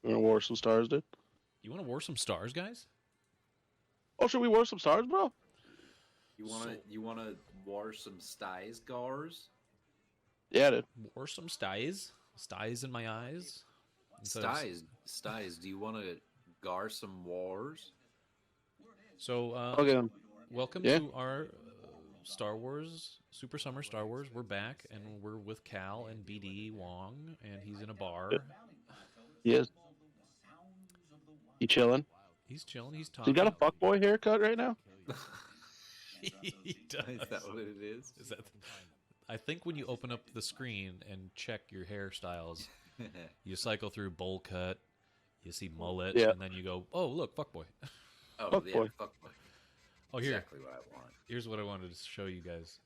We're gonna war some stars, dude. You want to war some stars, guys? Oh, should we war some stars, bro? You wanna war some styes, gars? Yeah, dude. War some styes? Styes in my eyes? Styes. Do you wanna gar some wars? So, Okay. welcome Yeah. to our Star Wars, Super Summer Star Wars. We're back, and we're with Cal and BD Wong, and he's in a bar. He is. You chilling? He's chilling. He's So talking. you got a fuckboy haircut right now? He does. Is that what it is? Is that? I think when you open up the screen and check your hairstyles, you cycle through bowl cut, you see mullet, Yeah. and then you go, "Oh, look, fuckboy." Oh, Fuck yeah, boy. fuck boy. Oh, here. Exactly what I want. Here's what I wanted to show you guys.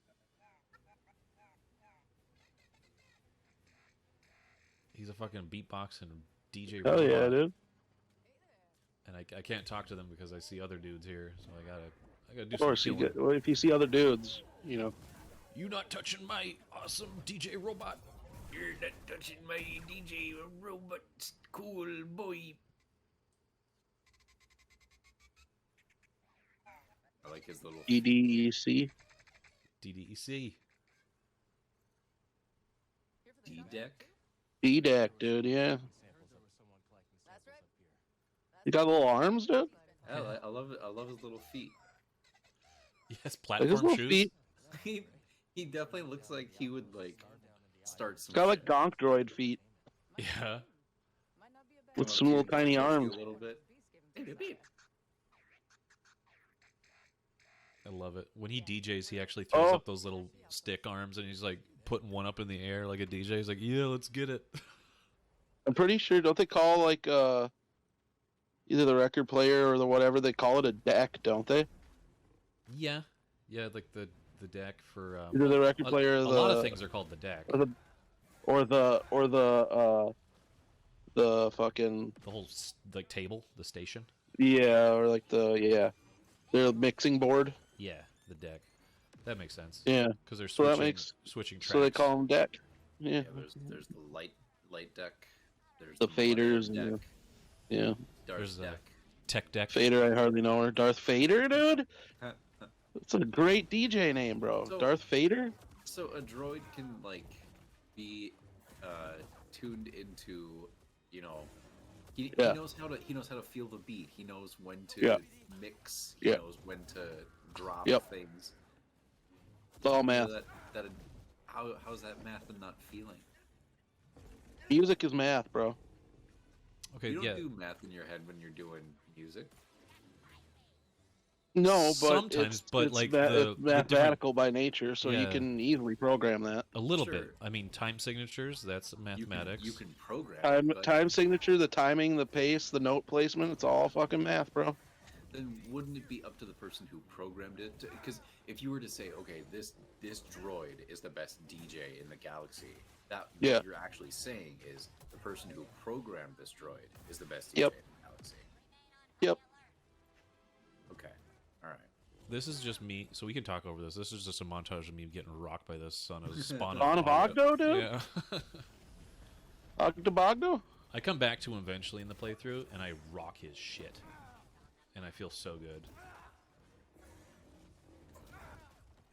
He's a fucking beatbox and DJ. Oh yeah, robot. dude. And I can't talk to them because I see other dudes here, so I gotta do Of course, some you killing. get, well, if you see other dudes, you know. You not touching my awesome DJ robot. You're not touching my DJ robot, cool boy. I like his little. EDEC. DDEC. D-deck. D-deck, dude. Yeah. You got little arms, dude. I love it. I love his little feet. Yes, Like his platform little shoes. feet. He definitely looks like he would like start some. Got like shit. gonk droid feet Yeah. with Come some up little to you and tiny touch you arms. A little bit. I love it. When he DJs, he actually throws Oh. up those little stick arms and he's like putting one up in the air like a DJ. He's like, yeah, let's get it. I'm pretty sure. Don't they call like either the record player or the whatever? They call it a deck, don't they? Yeah. Yeah, like the deck for... Either the record a, player or a the lot of things are called the deck. or the fucking The whole like table, the station. yeah, or like their mixing board. Yeah, the deck. That makes sense. Yeah. Because they're So that switching, makes- switching tracks. So they call them deck. Yeah. Yeah, there's the light deck. There's The Millennium faders and deck. Yeah. Darth There's the- deck. Tech deck. Fader, I hardly know her. Darth Fader, dude. That's a great DJ name, bro. So- Darth Fader. So a droid can like be tuned into, you know, he Yeah. knows how to feel the beat. He knows when to Yeah. mix. He Yeah. knows when to drop Yep. things. It's all math. How's that math and not feeling? Music is math, bro. Okay, You don't yeah. do math in your head when you're doing music. No, but Sometimes, it's, but it's like ma- the it's mathematical by nature, so you Yeah. can easily program that. A little Sure. bit. I mean, time signatures, that's mathematics. You can program. Time, it, but time signature, the timing, the pace, the note placement, it's all fucking math, bro. then wouldn't it be up to the person who programmed it? Because if you were to say, okay, this droid is the best DJ in the galaxy, that Yeah. what you're actually saying is the person who programmed this droid is the best DJ Yep. in the galaxy. Yep. Okay. All right. This is just me, so we can talk over this. This is just a montage of me getting rocked by this son of Spawn Spawn of Ogdo, dude? Yeah. Ogdobogdo? I come back to him eventually in the playthrough, and I rock his shit. And I feel so good.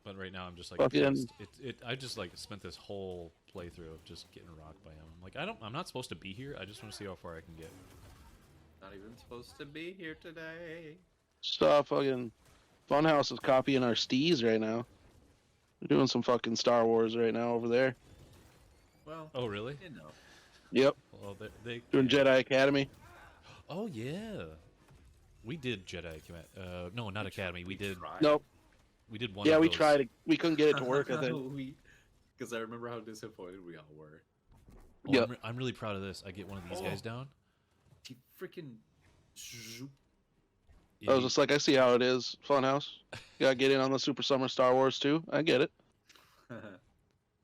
But right now I'm just like Fucking- pissed. I just like spent this whole playthrough of just getting rocked by him. Like I'm not supposed to be here. I just want to see how far I can get. Not even supposed to be here today. Stop fucking Funhouse is copying our stees right now. They're doing some fucking Star Wars right now over there. Well, Oh really? you know. Yep. Well, they Doing Jedi Academy. Oh yeah. We did Jedi Command. No, not Academy. We did. tried. Nope. We did one. Yeah, of we those. tried it. We couldn't get it to work, I think. Because I remember how disappointed we all were. Oh, Yep. I'm really proud of this. I get one of these guys down. He freaking. zoop. I was just like, I see how it is, Funhouse. You gotta get in on the Super Summer Star Wars too. I get it.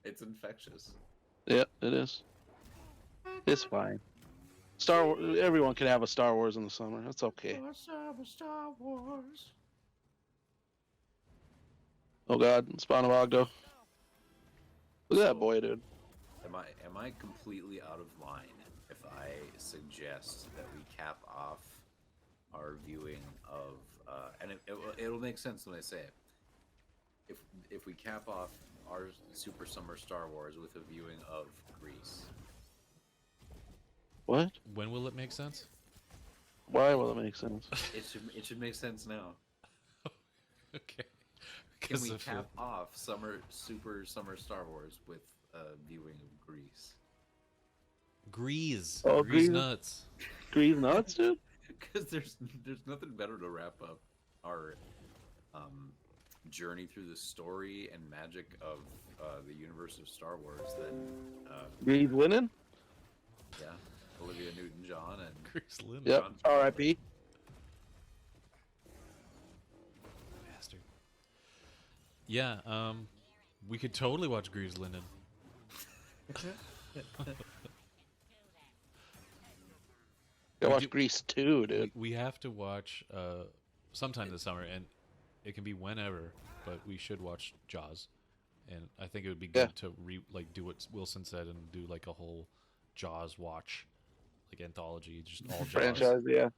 It's infectious. Yeah, it is. It's fine. Star Wars, everyone can have a Star Wars in the summer. That's okay. Star Wars. Oh God, Spawn of Ogdo. Look at that boy, dude. Am I completely out of line if I suggest that we cap off our viewing of, and it'll make sense when I say it. If we cap off our Super Summer Star Wars with a viewing of Grease. What? When will it make sense? Why will it make sense? It should make sense now. Okay. Can we Of, cap off Super Summer Star Wars with a viewing of Grease? Grease. Oh, Grease Grease. nuts. Grease nuts, dude? Because there's nothing better to wrap up our journey through the story and magic of the universe of Star Wars than Grease linen? yeah, Olivia Newton-John and Grease linen. Yep. John- R.I.P. Bastard. Yeah, we could totally watch Grease linen. Go watch do- Grease 2, dude. We have to watch sometime this summer, and it can be whenever, but we should watch Jaws. And I think it would be good to do what Wilson said and do like a whole Jaws watch, like anthology, just all Jaws. Franchise, yeah.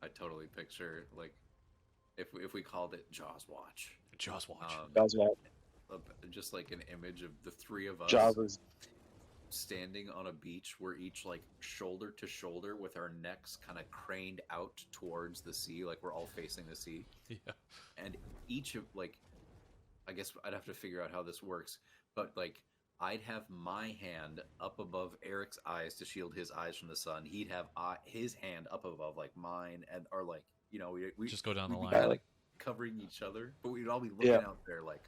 I totally picture like if we called it Jaws Watch, Jaws watch. Jaws watch. just like an image of the three of us Jaws is standing on a beach. We're each like shoulder to shoulder with our necks kind of craned out towards the sea, like we're all facing the sea. Yeah. And each of like, I guess I'd have to figure out how this works, but like I'd have my hand up above Eric's eyes to shield his eyes from the sun. He'd have his hand up above like mine, and or like we Just go down the we'd be line. kinda, like covering each other, but we'd all be looking Yeah. out there like,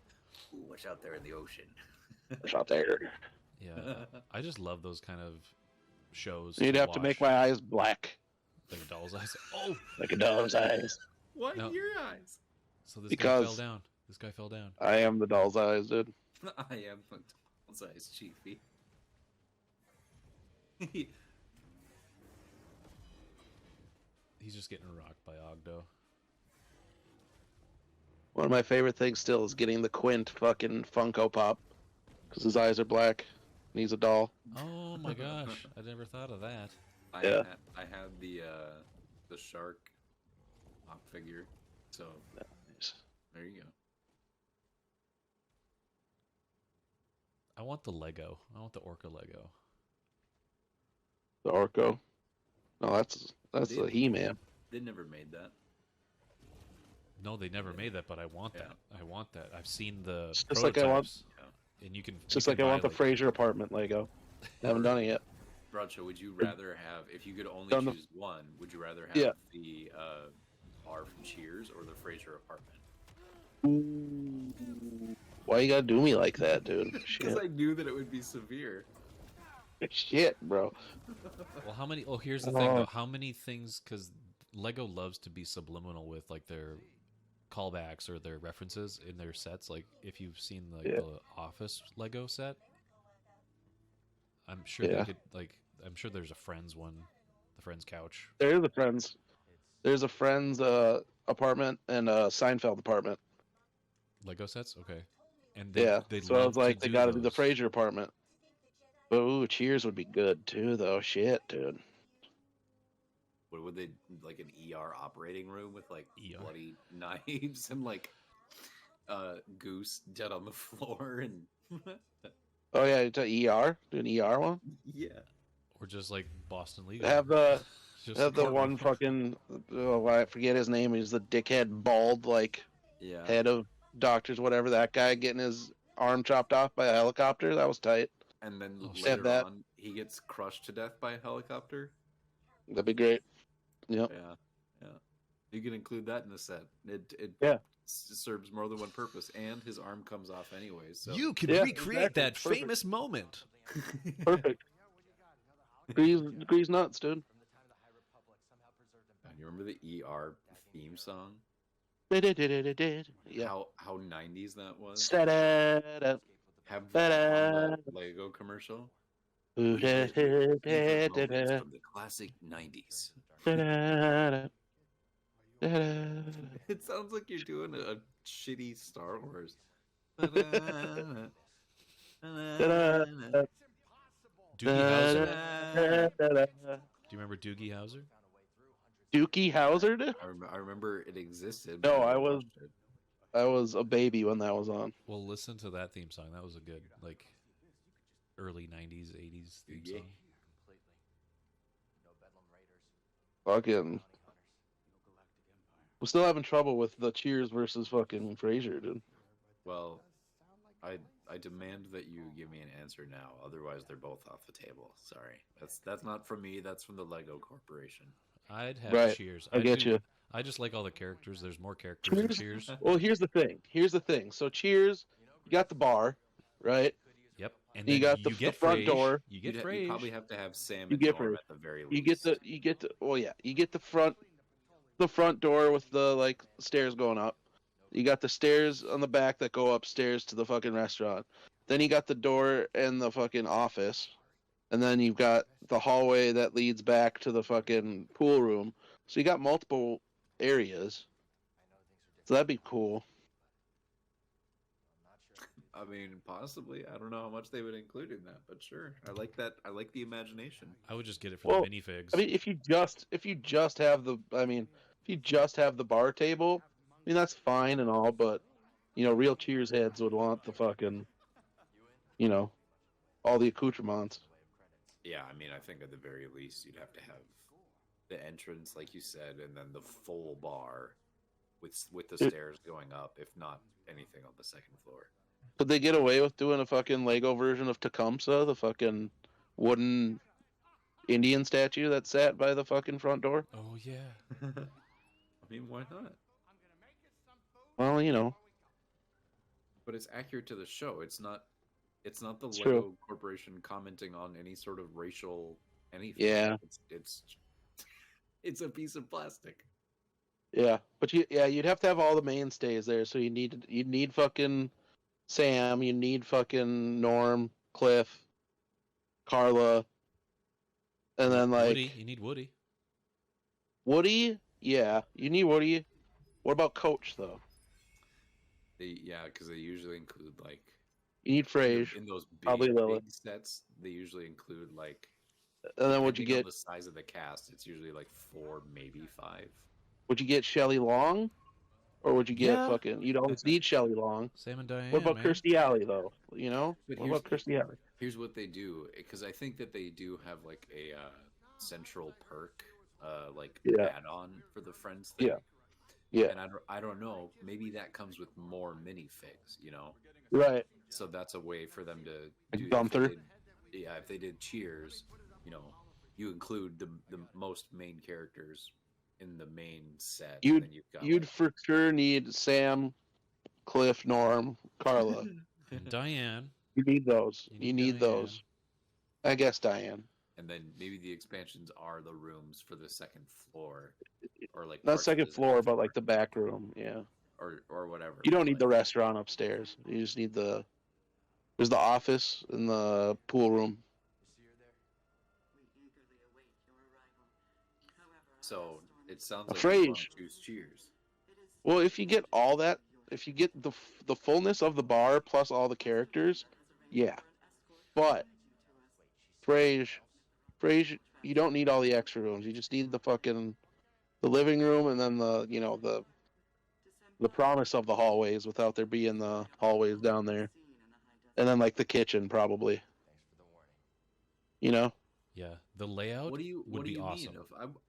ooh, what's out there in the ocean? out there. Yeah. I just love those kind of shows. You'd have to watch. make my eyes black, like a doll's eyes. Oh, like a doll's eyes. Why No. your eyes? so this guy Because- fell down. This guy fell down. I am the doll's eyes, dude. I am McDonald's Chiefy. He's just getting rocked by Ogdo. One of my favorite things still is getting the Quint fucking Funko Pop, because his eyes are black, and he's a doll. Oh my gosh, I never thought of that. Yeah. I had the shark pop figure, so there you go. I want the Lego. I want the Orca Lego. The Orko. No, that's the He-Man. They never made that. No, they never made that, but I want Yeah. that. I want that. I've seen the It's just like I want- prototypes, and you can. It's just you like can I buy, want the Fraser apartment Lego. Haven't done it yet. Bradshaw, would you rather have, if you could only Done the- choose one, would you rather have Yeah. the bar from Cheers or the Fraser apartment? Ooh. Why you gotta do me like that, dude? Because Shit. I knew that it would be severe. Shit, bro. Well, how many? Oh, here's the thing Oh. though. How many things? Because Lego loves to be subliminal with like their callbacks or their references in their sets. Like if you've seen like Yeah. the Office Lego set, I'm sure Yeah. they could like. I'm sure there's a Friends one, the Friends couch. There's a Friends. There's a Friends apartment and a Seinfeld apartment. Lego sets, okay. And Yeah. they So I was love like, to they do gotta be the those. Fraser apartment. But ooh, Cheers would be good too, though. Shit, dude. What would they, like an ER operating room with like ER. bloody knives and like Goose dead on the floor and Oh yeah, it's a ER. Do an ER one. yeah. Or just like Boston Legal. Have the Just have the like- one fucking I forget his name. He's the dickhead bald like Yeah. head of doctors, whatever. That guy getting his arm chopped off by a helicopter. That was tight. And then Oh, later said that. on, he gets crushed to death by a helicopter. That'd be great. Yep. Yeah, yeah. You can include that in the set. It Yeah. serves more than one purpose, and his arm comes off anyways. So You can Yeah, recreate exactly. that Perfect. famous moment. Perfect. Grease nuts, dude. you remember the ER theme song? Yeah. How 90s that was? Da-da-da. Have that on the Lego commercial. These are moments Da-da-da-da. from the classic 90s. Da-da-da. It sounds like you're doing a shitty Star Wars. Da-da. Doogie Howser. Da-da-da-da-da. Do you remember Doogie Howser? Dookie Howser did? I remember it existed. No, but I I never was- watched it. I was a baby when that was on. Well, listen to that theme song. That was a good, like, early 90s, 80s theme Yeah. song. Fucking. We're still having trouble with the Cheers versus fucking Frasier, dude. Well, I demand that you give me an answer now. Otherwise, they're both off the table. Sorry, that's not from me. That's from the Lego Corporation. I'd have Right, Cheers. I get you. I just like all the characters. There's more characters in Cheers. Well, here's the thing. So Cheers, you got the bar, right? Yep. And You then got the get front Frasier. door. You get You'd Frasier. probably have to have Sam You and get Norm Frasier. at the very least. You get the front door with the like stairs going up. You got the stairs on the back that go upstairs to the fucking restaurant. Then you got the door and the fucking office. And then you've got the hallway that leads back to the fucking pool room. So you got multiple areas. So that'd be cool. I mean, possibly. I don't know how much they would include in that, but sure. I like that. I like the imagination. I would just get it for Well, the minifigs. I mean, if you just have the bar table, I mean that's fine and all, but real Cheers heads would want the fucking, all the accoutrements. Yeah, I mean, I think at the very least you'd have to have the entrance, like you said, and then the full bar with the stairs going up, if not anything on the second floor. Could they get away with doing a fucking Lego version of Tecumseh, the fucking wooden Indian statue that sat by the fucking front door? Oh yeah. I mean, why not? Well, But it's accurate to the show. It's not the It's Lego true. Corporation commenting on any sort of racial anything. Yeah. It's a piece of plastic. Yeah, but you'd have to have all the mainstays there. So you'd need fucking Sam, you need fucking Norm, Cliff, Carla, and then like Woody. You need Woody. Woody. Yeah, you need Woody. What about Coach though? Because they usually include like You need Frasier, in those probably big Lilith. sets. They usually include like. and then would you depending get on the size of the cast? It's usually like 4, maybe 5. would you get Shelley Long, or would you get Yeah. fucking? You'd always need Shelley Long. Sam and Diane. What about man. Kirstie Alley though? But What here's- about Kirstie Alley? Here's what they do, because I think that they do have like a central perk, like Yeah. add-on for the Friends thing. Yeah. Yeah, And I don't know, maybe that comes with more minifigs, right. So that's a way for them to Like do. Gunther? If they did Cheers, you include the most main characters in the main set. and then you've got You'd for sure need Sam, Cliff, Norm, Carla. And Diane. You need those. You You need need those. I guess Diane. and then maybe the expansions are the rooms for the second floor, or like Not parts of second the floor, but like the back room. Yeah. or whatever. You don't need the Like, restaurant upstairs. You just need there's the office and the pool room. So it sounds like Afraid. you want to choose Cheers. Well, if you get all that, if you get the fullness of the bar plus all the characters, yeah. But Frasier, you don't need all the extra rooms. You just need the living room and then the promise of the hallways without there being the hallways down there, and then like the kitchen probably. Yeah. The layout What do you would be mean? awesome.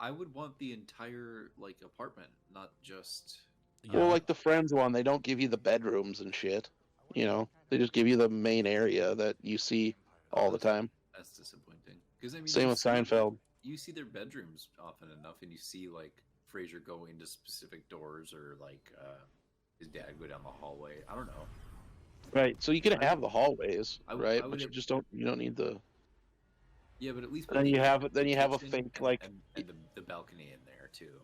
I would want the entire like apartment, not just. Yeah. Well, like the Friends one, they don't give you the bedrooms and shit. They just give you the main area that you see all the time. That's disappointing. Because I mean, Same you with see- Seinfeld. You see their bedrooms often enough, and you see like Frasier go into specific doors, or like his dad go down the hallway. I don't know. Right. So you can have the hallways, I would- right? I would But you have- just don't. You don't need the. Yeah, but at least Then put you the have a kitchen fake, and- like- and the balcony in there too.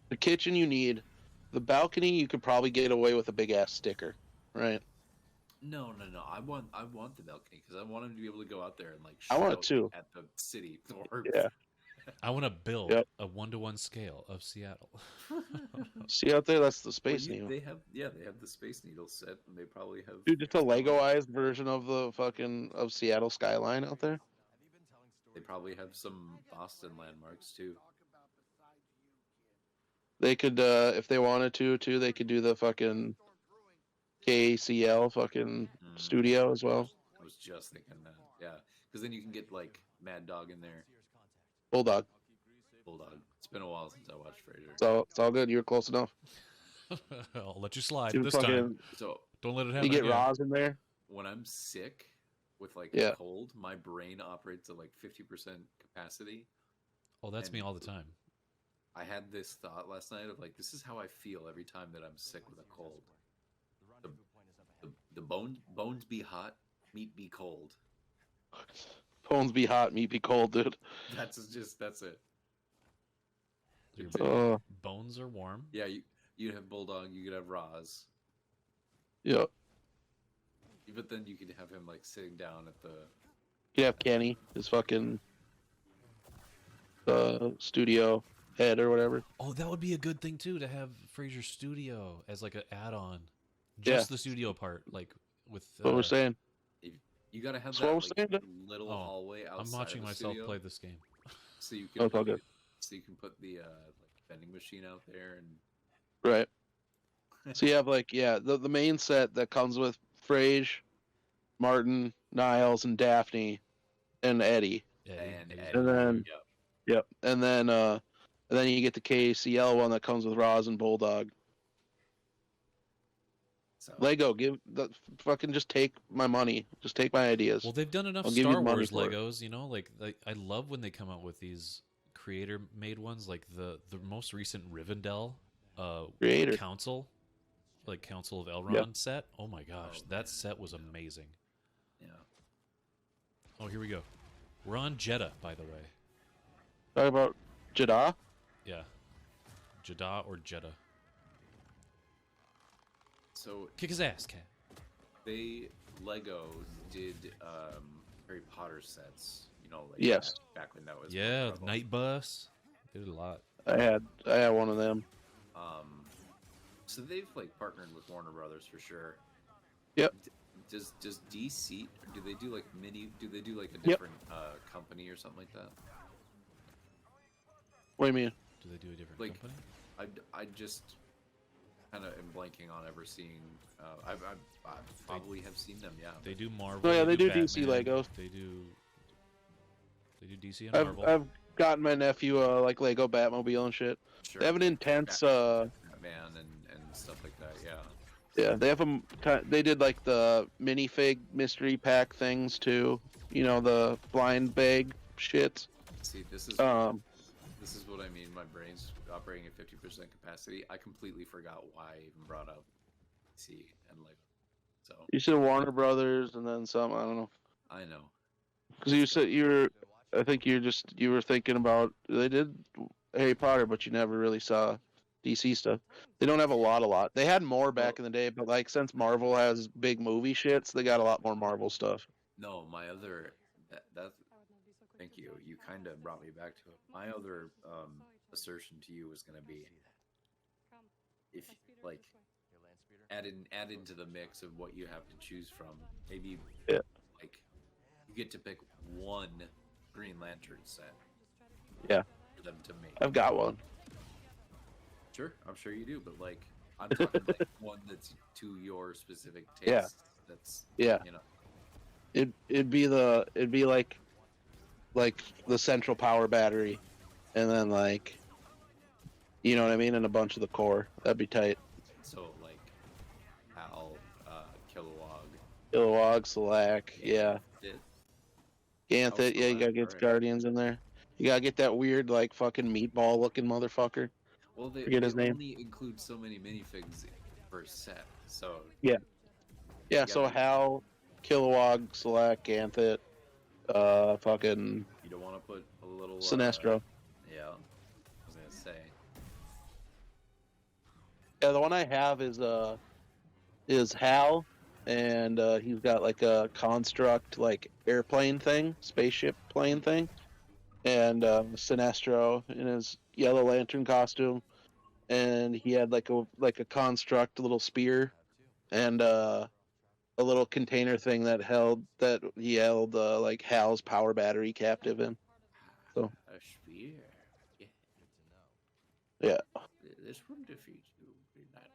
The kitchen you need. The balcony you could probably get away with a big ass sticker, right? No. I want the balcony because I want him to be able to go out there and like. I want it shout too. At the city. Or, Yeah. I want to build Yep. a 1-to-1 scale of Seattle. See out there, that's the Well, Space Needle. They have the Space Needle set, and they probably have. Dude, just a Legoized version of the fucking of Seattle skyline out there. They probably have some Boston landmarks too. They could, if they wanted to, too. They could do the fucking KCL fucking studio as well. I was just thinking that. Yeah, because then you can get like Mad Dog in there. Bulldog. It's been a while since I watched Frasier. So it's all good. You're close enough. I'll let you slide Dude, this fucking, time. So Don't let it happen. You get again. Roz in there. when I'm sick with like Yeah. a cold, my brain operates at like 50% capacity. Oh, that's And me all the time. I had this thought last night of like, this is how I feel every time that I'm sick with a cold. The bones be hot, meat be cold. Bones be hot, meat be cold, dude. That's it. Your Uh, bones are warm. Yeah, you'd have Bulldog, you could have Roz, yeah. but then you could have him like sitting down at the. You have Kenny, his fucking studio head or whatever. Oh, that would be a good thing too, to have Frasier Studio as like an add-on. Just the studio part, like with. What we're saying. You gotta have That's what that we're like, saying. little Oh, hallway outside. I'm watching of the myself studio, play this game. so you Oh, can it's all good. put the like vending machine out there and. Right. So you have like the main set that comes with Frasier, Martin, Niles, and Daphne, and Eddie. And then and then you get the KCL one that comes with Roz and Bulldog. So, Lego, fucking just take my money, just take my ideas. Well, they've done enough I'll give you Star money Wars for it. Legos, you know. Like I love when they come out with these creator-made ones, like the most recent Rivendell Creator. Council, like Council of Elrond Yep. set. Oh my gosh, that set was amazing. yeah. Oh, here we go. We're on Jeddah, by the way. Talk about Jedi. Yeah, Jeddah or Jeddah. So Kick his ass, cat. Lego did Harry Potter sets, you know, like Yes. back when that was Yeah, more the prevalent. Night Bus. They did a lot. I had one of them. So they've like partnered with Warner Brothers for sure. Yep. Does DC do they do like a Yep. different company or something like that? What do you mean? Do they do a different Like- company? I just kind of am blanking on ever seeing. I probably have seen them. Yeah. They do Marvel. Oh yeah, they do Batman, DC Legos. They do DC and I've Marvel. I've gotten my nephew like Lego Batmobile and shit. Sure. They have an intense Batman and stuff like that. Yeah. yeah, they have them. They did like the minifig mystery pack things too. You know, the blind bag shits. See, this is what I mean. My brain's operating at 50% capacity. I completely forgot why I even brought up DC and Lego. So You said Warner Brothers and then some. I don't know. I know. Because you said I think you were thinking about they did Harry Potter, but you never really saw DC stuff. They don't have a lot. They had more back in the day, but like since Marvel has big movie shits, they got a lot more Marvel stuff. No, my other that thank you. You kind of brought me back to it. My other assertion to you was going to be if like add into the mix of what you have to choose from. Maybe like you get to pick one Green Lantern set. Yeah. For them to make. I've got one. Sure, I'm sure you do, but like I'm talking like one that's to your specific taste. Yeah. That's Yeah. you know. It'd be like the central power battery, and then like, you know what I mean, and a bunch of the core. That'd be tight. So like Hal, Kilowog, Kilowog, Slack, yeah. Ganthit, yeah, you Slack, gotta get right. Guardians in there. You gotta get that weird like fucking meatball looking motherfucker. Well, they Forget his name. only include so many minifigs per set, so Yeah, Yeah. so Hal, Kilowog, Slack, Ganthit, fucking you don't want to put a little Sinestro. Yeah, I was gonna say. Yeah, the one I have is Hal, and he's got like a construct like airplane thing, spaceship plane thing, and Sinestro in his Yellow Lantern costume, and he had like a construct little spear, and a little container thing that he held like Hal's power battery captive in. So A spear. Yeah. yeah, This would defeat you in that.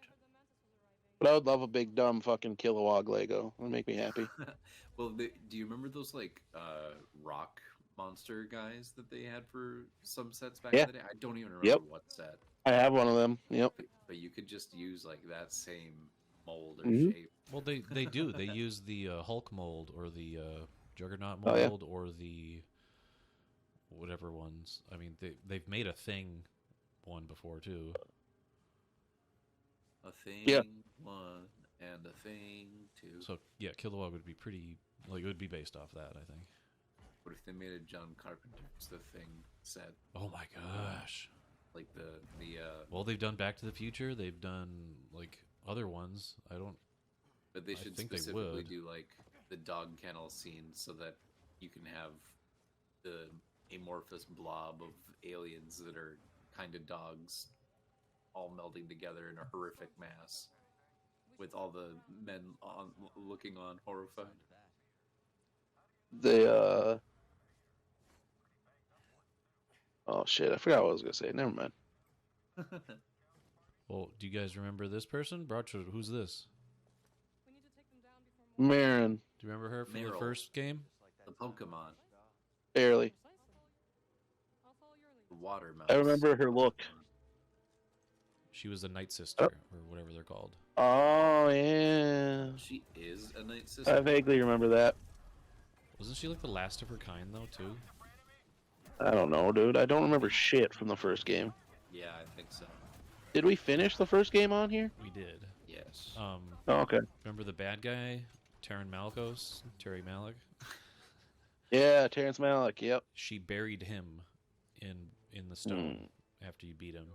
but I would love a big dumb fucking Kilowog Lego. It would make me happy. Well, do you remember those like rock monster guys that they had for some sets back Yeah. in the day? I don't even remember Yep. what set. I have one of them. Yep. But you could just use like that same mold or Mhm. shape. Well, they do. They use the Hulk mold or the Juggernaut Oh, yeah. mold or the whatever ones. I mean, they've made a thing one before too. A thing Yeah. one and a thing two. So yeah, Kilowog would be pretty like it would be based off that. I think. What if they made a John Carpenter's The Thing set? Oh my gosh. Like the Well, they've done Back to the Future. They've done like other ones. I don't. but they I should think they specifically would. do like the dog kennel scene so that you can have the amorphous blob of aliens that are kind of dogs all melding together in a horrific mass with all the men on looking on horrified. They oh shit, I forgot what I was gonna say. Never mind. Well, do you guys remember this person? Broadchurch, who's this? Marin, Do you remember her from the Meryl. first game? The Pokemon, barely. the water mouse. I remember her look. She was the Night Sister, or whatever they're called. Oh yeah, She is a night I sister. vaguely remember that. Wasn't she like the last of her kind though too? I don't know, dude. I don't remember shit from the first game. Yeah, I think so. Did we finish the first game on here? We did. Yes. Oh, okay. Remember the bad guy, Terry Malick? Yeah, Terrence Malick. Yep. She buried him in the stone after you beat him.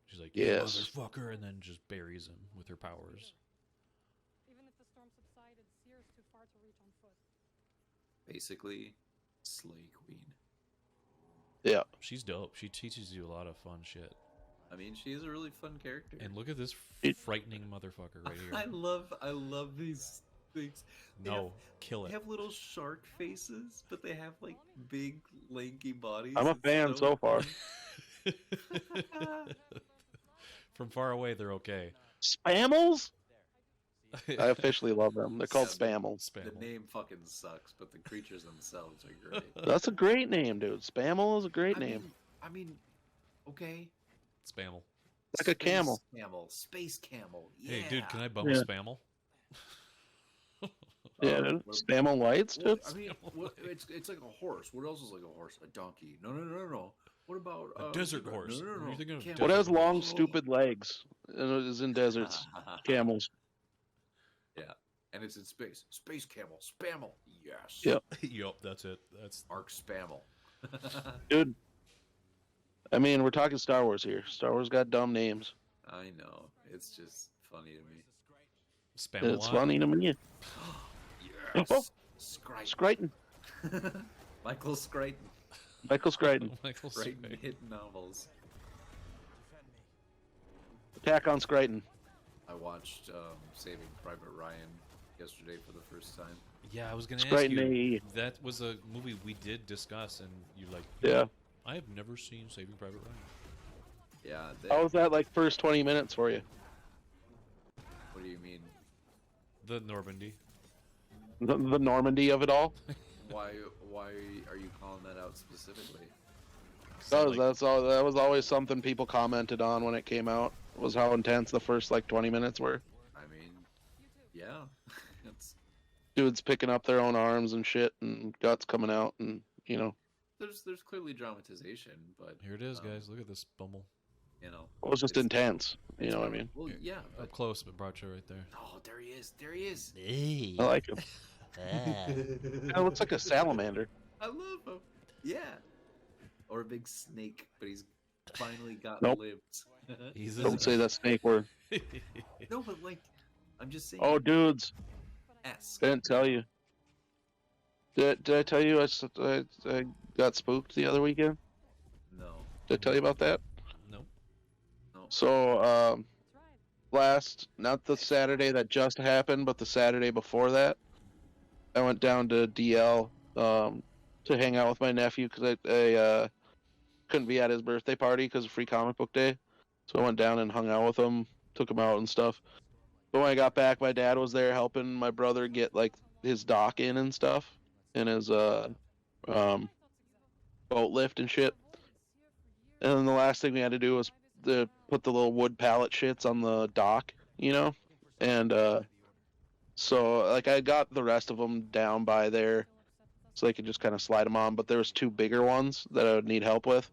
She's like, "You Yes. motherfucker," and then just buries him with her powers. Basically, Slay Queen. Yeah. She's dope. She teaches you a lot of fun shit. I mean, she is a really fun character. And look at this frightening motherfucker right I here. love these things. They No, have- kill They it. have little shark faces, but they have like big, lanky bodies. I'm a It's fan so far. From far away, they're okay. Spammels? I officially love them. They're called Yeah. Spammels. The Spam. name fucking sucks, but the creatures themselves are great. That's a great name, dude. Spammel is a great name. I mean, okay. Spammel. Like a camel. Camel. Space camel. Yeah. Hey, dude, can I bum a Yeah. Spammel? Yeah, dude. Spammel lights, Well, dude. I mean, it's like a horse. What else is like a horse? A donkey? No. What about A desert horse. No. Are you thinking of Camel. What has desert long, horse? stupid legs and is in deserts? Camels. And it's in space. Space camel. Spammel. Yes. Yep. Yup, that's it. That's Arc Spammel. Dude. I mean, we're talking Star Wars here. Star Wars got dumb names. I know. It's just funny to me. Spamalot. It's funny to me. Yes. Oh. Scryton. Scryton. Michael Scryton. Michael Scryton. Michael Writing Scryton. hit novels. Attack on Scryton. I watched Saving Private Ryan yesterday for the first time. Yeah, I was gonna ask Scryton you. AE. That was a movie we did discuss, and you're like, Yeah. I have never seen Saving Private Ryan. Yeah. How was that like first 20 minutes for you? What do you mean? The Normandy. The Normandy of it all? Why are you calling that out specifically? That was always something people commented on when it came out, was how intense the first like 20 minutes were. I mean, yeah. it's Dudes picking up their own arms and shit and guts coming out and, you know, there's clearly dramatization, but Here it is, guys. Look at this bumble. you know. it was just it's- intense. You know what I mean? Well, yeah, Up but close, but Broadchurch right there. oh, there he is. There he is. Hey. I like him. It looks like a salamander. I love him. Yeah. Or a big snake, but he's finally got Nope. limbs. He's Don't say that snake word. No, but like, I'm just saying. Oh, dudes, esque. I didn't tell you. Did I tell you I got spooked the other weekend? No. Did I tell you about that? No. So, not the Saturday that just happened, but the Saturday before that, I went down to DL to hang out with my nephew because I couldn't be at his birthday party because of free comic book day. So I went down and hung out with him, took him out and stuff. But when I got back, my dad was there helping my brother get like his dock in and stuff, and his um boat lift and shit. And then the last thing we had to do was put the little wood pallet shits on the dock, you know, and so like I got the rest of them down by there, so they could just kind of slide them on. But there was two bigger ones that I would need help with.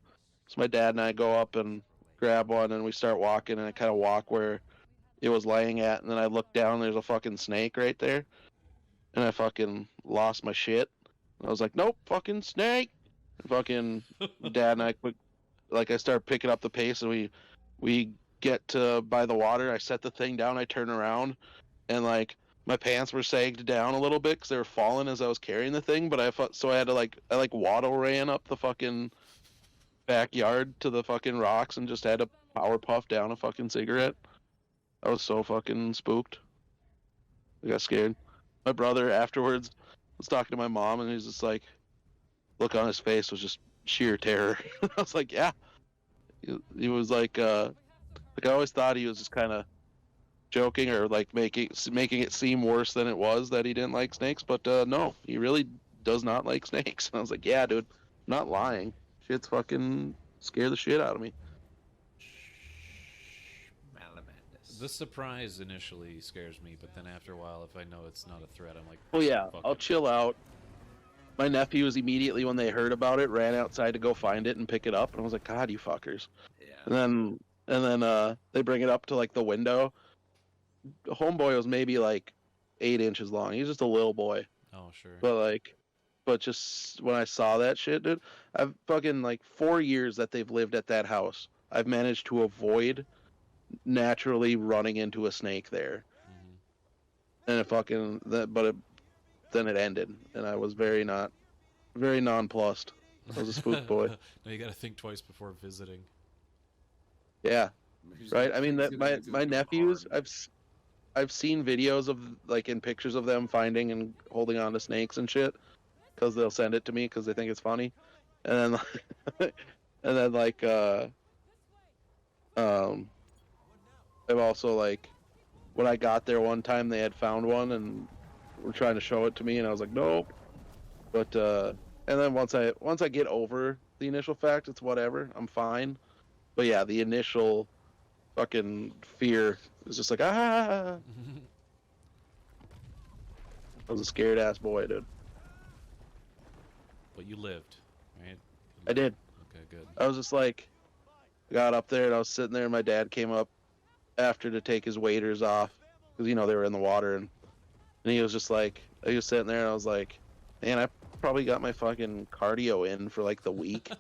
So my dad and I go up and grab one, and we start walking, and I kind of walk where it was laying at, and then I look down, and there's a fucking snake right there, and I fucking lost my shit. I was like, nope, fucking snake. And fucking dad and I I start picking up the pace, and we get to by the water. I set the thing down. I turn around, and like my pants were sagged down a little bit because they were falling as I was carrying the thing. But I had to I waddle ran up the fucking backyard to the fucking rocks and just had to power puff down a fucking cigarette. I was so fucking spooked. I got scared. My brother afterwards was talking to my mom, and he's just like, look on his face was just sheer terror. I was like, yeah. He was like I always thought he was just kind of joking or like making it seem worse than it was that he didn't like snakes, but no, he really does not like snakes. And I was like, yeah, dude, I'm not lying. Shit's fucking scare the shit out of me. The surprise initially scares me, but then after a while, if I know it's not a threat, I'm like, oh yeah, I'll it. chill out. My nephew was immediately when they heard about it, ran outside to go find it and pick it up, and I was like, God, you fuckers. Yeah. And then they bring it up to like the window. The homeboy was maybe like 8 inches long. He's just a little boy. Oh sure. But just when I saw that shit, dude, I've fucking like 4 years that they've lived at that house, I've managed to avoid naturally running into a snake there. And it fucking then it ended, and I was very nonplussed. I was a spook boy. Now you got to think twice before visiting. Yeah, right. I mean, my nephews, I've seen videos of like in pictures of them finding and holding on to snakes and shit, because they'll send it to me because they think it's funny, and then I've also like when I got there one time they had found one and were trying to show it to me, and I was like, nope. But and then once I get over the initial fact, it's whatever, I'm fine. But yeah, the initial fucking fear was just like, ah. I was a scared ass boy, dude. But you lived, right? I did. Okay, good. I was just like, got up there and I was sitting there, and my dad came up after to take his waders off because they were in the water, and he was just like, I was sitting there and I was like, man, I probably got my fucking cardio in for like the week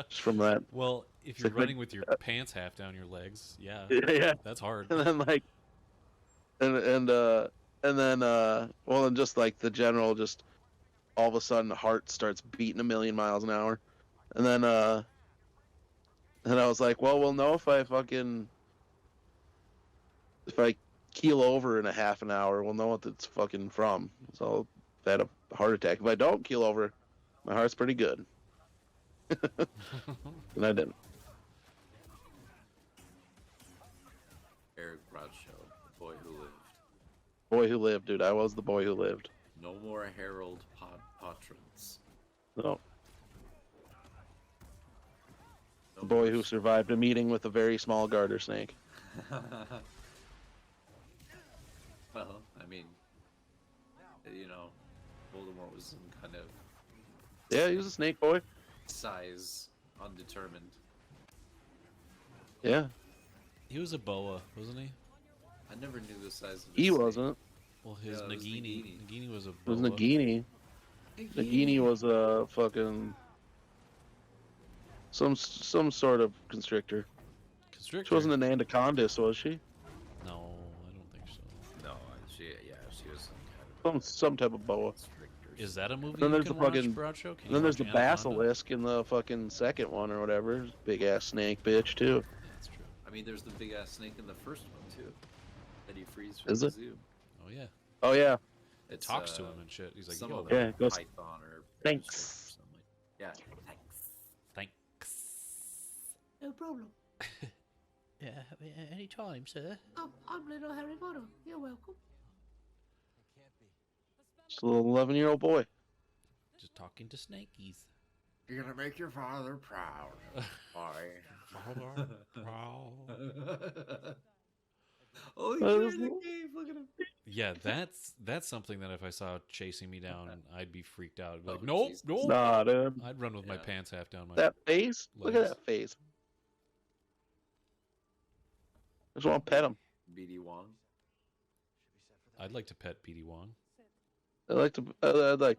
just from that. Well, if you're running with your pants half down your legs, yeah, that's hard. And then like, and then well, and just like the general, just all of a sudden the heart starts beating 1,000,000 miles an hour, and then I was like, well, we'll know if I keel over in a half an hour, we'll know what it's fucking from. So if I had a heart attack, if I don't keel over, my heart's pretty good. And I didn't. Eric Bradshaw, the boy who lived. Boy who lived, dude. I was the boy who lived. No more Herald Patrons. No. The boy who survived a meeting with a very small garter snake. Well, I mean, Voldemort was some kind of... Yeah, he was a snake boy. Size undetermined. Yeah. He was a boa, wasn't he? I never knew the size of his He snake. wasn't. Well, his Nagini. Nagini was a boa. It was Nagini. Nagini was a fucking... Some sort of constrictor. Constrictor? She wasn't an anacondas, was she? No, I don't think so. No, she was some kind Some type of boa. constrictor. Is that a movie Then you there's can the fucking- watch, Bradshaw? Can you Then there's the watch Anaconda? basilisk in the fucking second one or whatever. Big ass snake bitch too. That's true. I mean, there's the big ass snake in the first one too, that he frees from Is the it? zoo. Oh, yeah. Oh yeah. It talks to him and shit. He's like, some yo, of them Yeah, it goes, python or "Thanks." something like Yeah. Thanks. Thanks. No problem. Yeah, any time, sir. I'm little Harry Potter. You're welcome. Just a little 11-year-old boy. Just talking to snakies. You're gonna make your father proud. Boy. Oh, he's wearing the cave. Look at him. Yeah, that's something that if I saw chasing me down, I'd be freaked out. I'd be like, Oh, nope, Jesus. nope. Nah, dude. I'd run with my Yeah. pants half down my That face? Look at legs. that face. I just want to pet him. BD Wong. I'd like to pet BD Wong. I'd like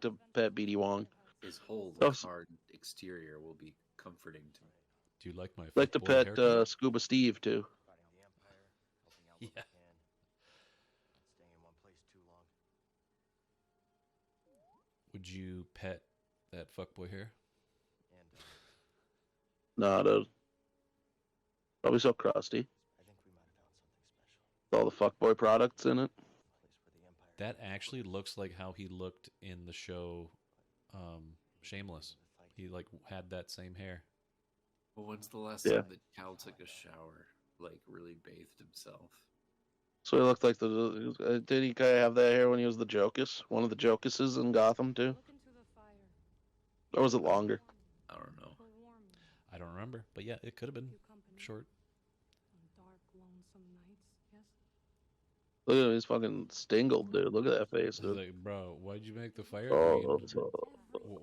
to pet BD Wong. His whole Oh, hard exterior will be comforting to me. Do you like my I'd like to fuckboy pet haircut? Scuba Steve too. Yeah. Would you pet that fuckboy hair? Nah, dude. Probably so crusty. With all the fuckboy products in it. That actually looks like how he looked in the show Shameless. He like had that same hair. Well, when's the last Yeah. time that Cal took a shower? Like, really bathed himself? So he looked like the. Did he kind of have that hair when he was the Jokus? One of the Jokuses in Gotham too? Or was it longer? I don't know. I don't remember, but yeah, it could have been short. Look at him, he's fucking stingled, dude. Look at that face, He's dude. like, bro, why'd you make the fire Oh, green?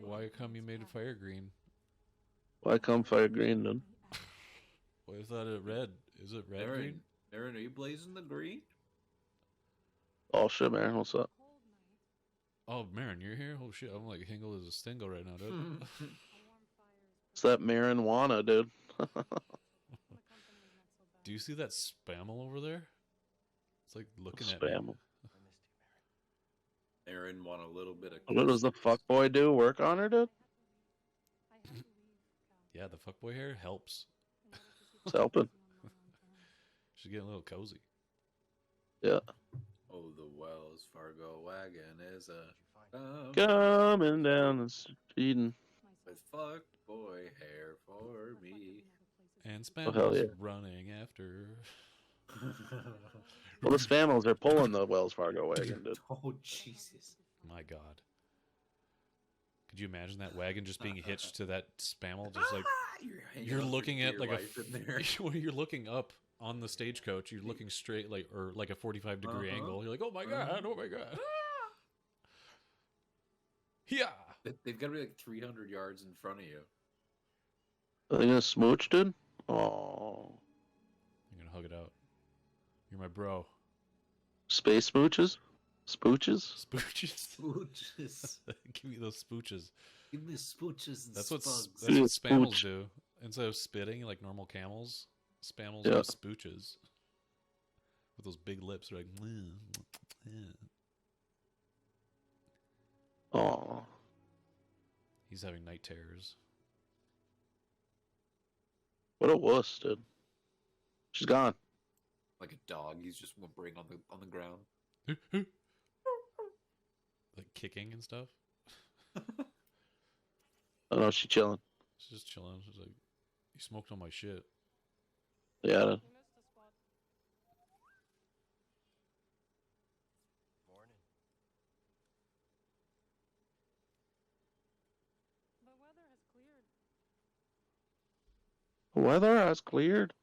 Why come you made it fire green? why come fire green, dude? Well, I thought it red. Is it red green? Aaron, are you blazing the green? Oh shit, man, what's up? Oh, Marin, you're here? Oh shit, I'm like Hingle is a stingle right now, dude. It's that marijuana, dude. Do you see that spammel over there? It's like looking at me. Spam. Aaron want a little bit of. What does the fuckboy do? Work on her, dude? Yeah, the fuckboy hair helps. It's helping. She's getting a little cozy. Yeah. Oh, the Wells Fargo wagon is a Coming down the street. And... with fuck boy hair for me. And hell Spamel's yeah. running after. Well, the Spamels are pulling the Wells Fargo wagon, dude. Oh, Jesus. My God. Could you imagine that wagon just being hitched to that Spamel? Just like you're looking at like when you're looking up on the stagecoach, you're looking straight like or like a 45-degree angle. You're like, oh my God, oh my God. Yeah. They've got to be like 300 yards in front of you. Are they gonna smooch, dude? Oh, I'm gonna hug it out. You're my bro. space smooches, spooches. Spooches. Smooches. Give me those spooches. Give me smooches and That's what spugs. that's what Spamels Spooch. do. Instead of spitting like normal camels, Spamels Yeah. do spooches. With those big lips, they're like. Oh, He's having night terrors. what a wuss, dude. She's gone. Like a dog, he's just whimpering on the ground. Like kicking and stuff. Oh no, she's chilling. She's just chilling. She's like, you smoked on my shit. Yeah, dude. The weather has cleared.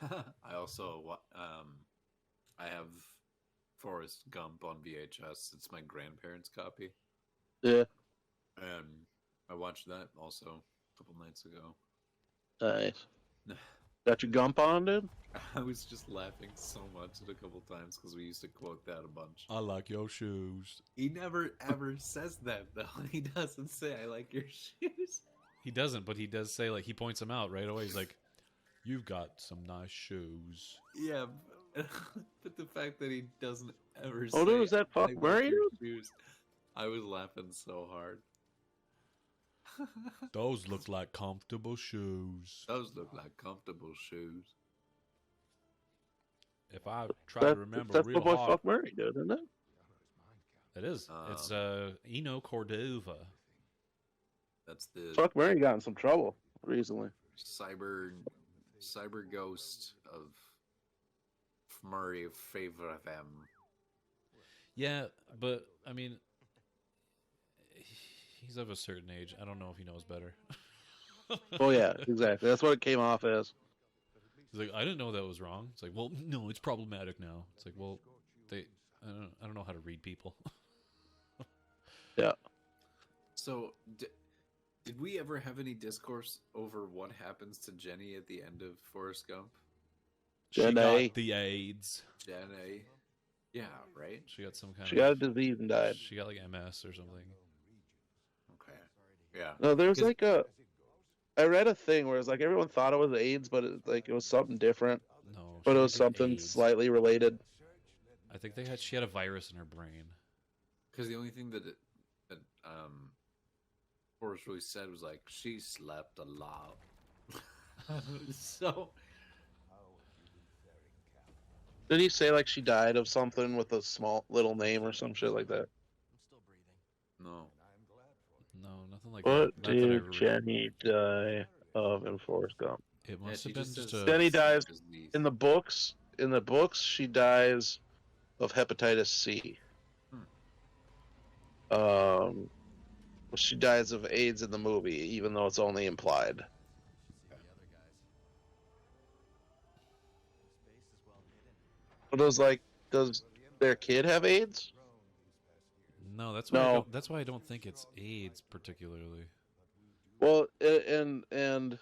I also I have Forrest Gump on VHS. It's my grandparents' copy, Yeah, and I watched that also a couple nights ago. nice. Got your gump on, dude? I was just laughing so much at a couple times because we used to quote that a bunch. I like your shoes. He never ever says that though. He doesn't say "I like your shoes." He doesn't, but he does say, like, he points them out right away. He's like, you've got some nice shoes. Yeah, but the fact that he doesn't ever Oh, say dude, is that "I Fuck like Murray? your shoes," I was laughing so hard. Those look like comfortable shoes. Those look like comfortable shoes. if I try to remember That's real the boy hard, Fuck Murray did, isn't it? it is. It's Eno Cordova. That's the Fuck Murray got in some trouble recently. cyber ghost of Murray favor them. Yeah, but I mean, he's of a certain age. I don't know if he knows better. Oh yeah, exactly. That's what it came off as. He's like, I didn't know that was wrong. It's like, well, no, it's problematic now. It's like, well, I don't know how to read people. Yeah. So, did we ever have any discourse over what happens to Jenny at the end of Forrest Gump? She Jedi. got the AIDS. Jenny. Yeah, right? She got some kind She got a disease and died. She got like MS or something. Okay. Yeah. No, there was like I read a thing where it's like everyone thought it was AIDS, but it was something different. No, But she it was didn't get something AIDS. slightly related. I think she had a virus in her brain. Because the only thing that Forrest really said was like, she slept a lot. So, Did he say like she died of something with a small little name or some shit like that? no. No, nothing like What that. Not that I did ever read. Jenny die of in Forrest Gump? It Yeah, must she have been just just says a. Jenny dies disease. in the books. In the books, she dies of hepatitis C. She dies of AIDS in the movie, even though it's only implied. But it was like, does their kid have AIDS? No, that's why. No. That's why I don't think it's AIDS particularly. Well, and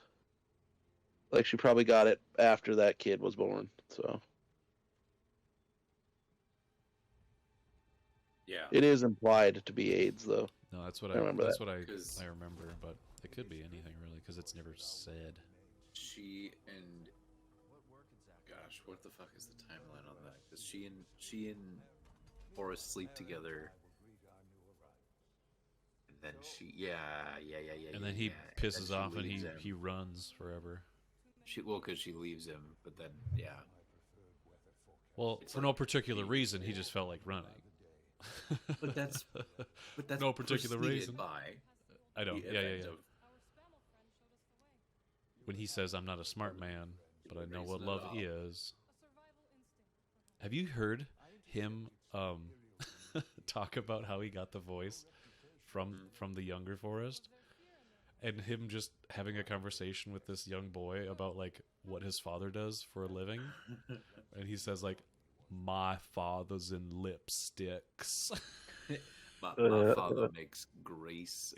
like she probably got it after that kid was born. So Yeah. it is implied to be AIDS, though. No, that's what I remember That's that. what 'Cause- I remember, but it could be anything really because it's never said. She and gosh, what the fuck is the timeline on that? Because she and Forrest sleep together, and then And then he yeah. pisses she off and leaves him. he runs forever. Because she leaves him, but then yeah, Well, It's for like- no particular reason, he just felt like running. but that's No particular preceded reason. by I know. the Yeah. event of When he says, "I'm not a smart man, but I know what Raising it love up. is." Have you heard him talk about how he got the voice from the younger Forrest, and him just having a conversation with this young boy about like what his father does for a living, and he says like, "My father's in lipsticks." my father makes grease.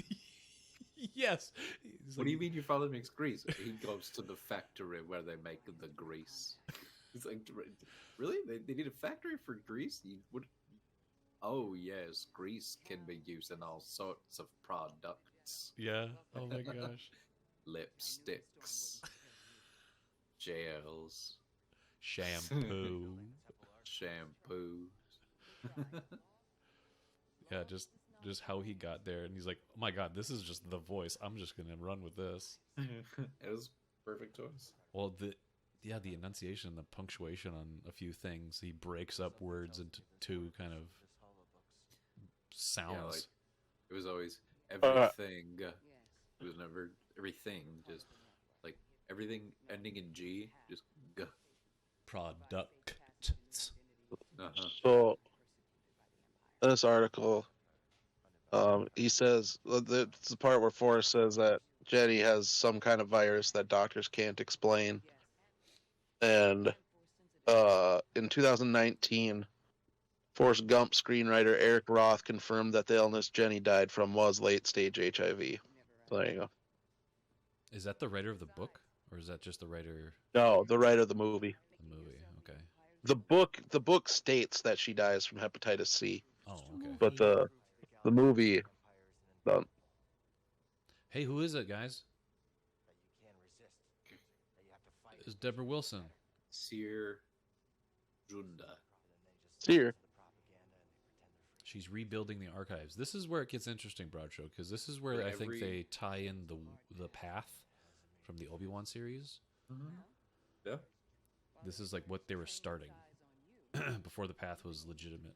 Yes. He's What do like, you mean your father makes grease? He goes to the factory where they make the grease. It's like, really? They need a factory for grease? You would? Oh yes, grease can be used in all sorts of products. Yeah. Oh my gosh. Lipsticks, gels, Shampoo. shampoo. Yeah, just how he got there, and he's like, "Oh my god, this is just the voice. I'm just gonna run with this." It was perfect choice. Well, the enunciation, the punctuation on a few things, he breaks up words into two kind of sounds. Yeah, like it was always everything. It was never everything. Just like everything ending in G. Just g. Product. So this article, he says it's the part where Forrest says that Jenny has some kind of virus that doctors can't explain, and in 2019, Forrest Gump screenwriter Eric Roth confirmed that the illness Jenny died from was late-stage HIV. So there you go. Is that the writer of the book, or is that just the writer No, the writer of the movie. of the movie? Okay. The book states that she dies from hepatitis C, Oh, okay. but the movie, Hey, who is it, guys? It's Deborah Wilson. Sir Junda. Seer. She's rebuilding the archives. This is where it gets interesting, Broadshow, because this is where For I think every- they tie in the path from the Obi-Wan series. Yeah. This is like what they were starting. before the path was legitimate.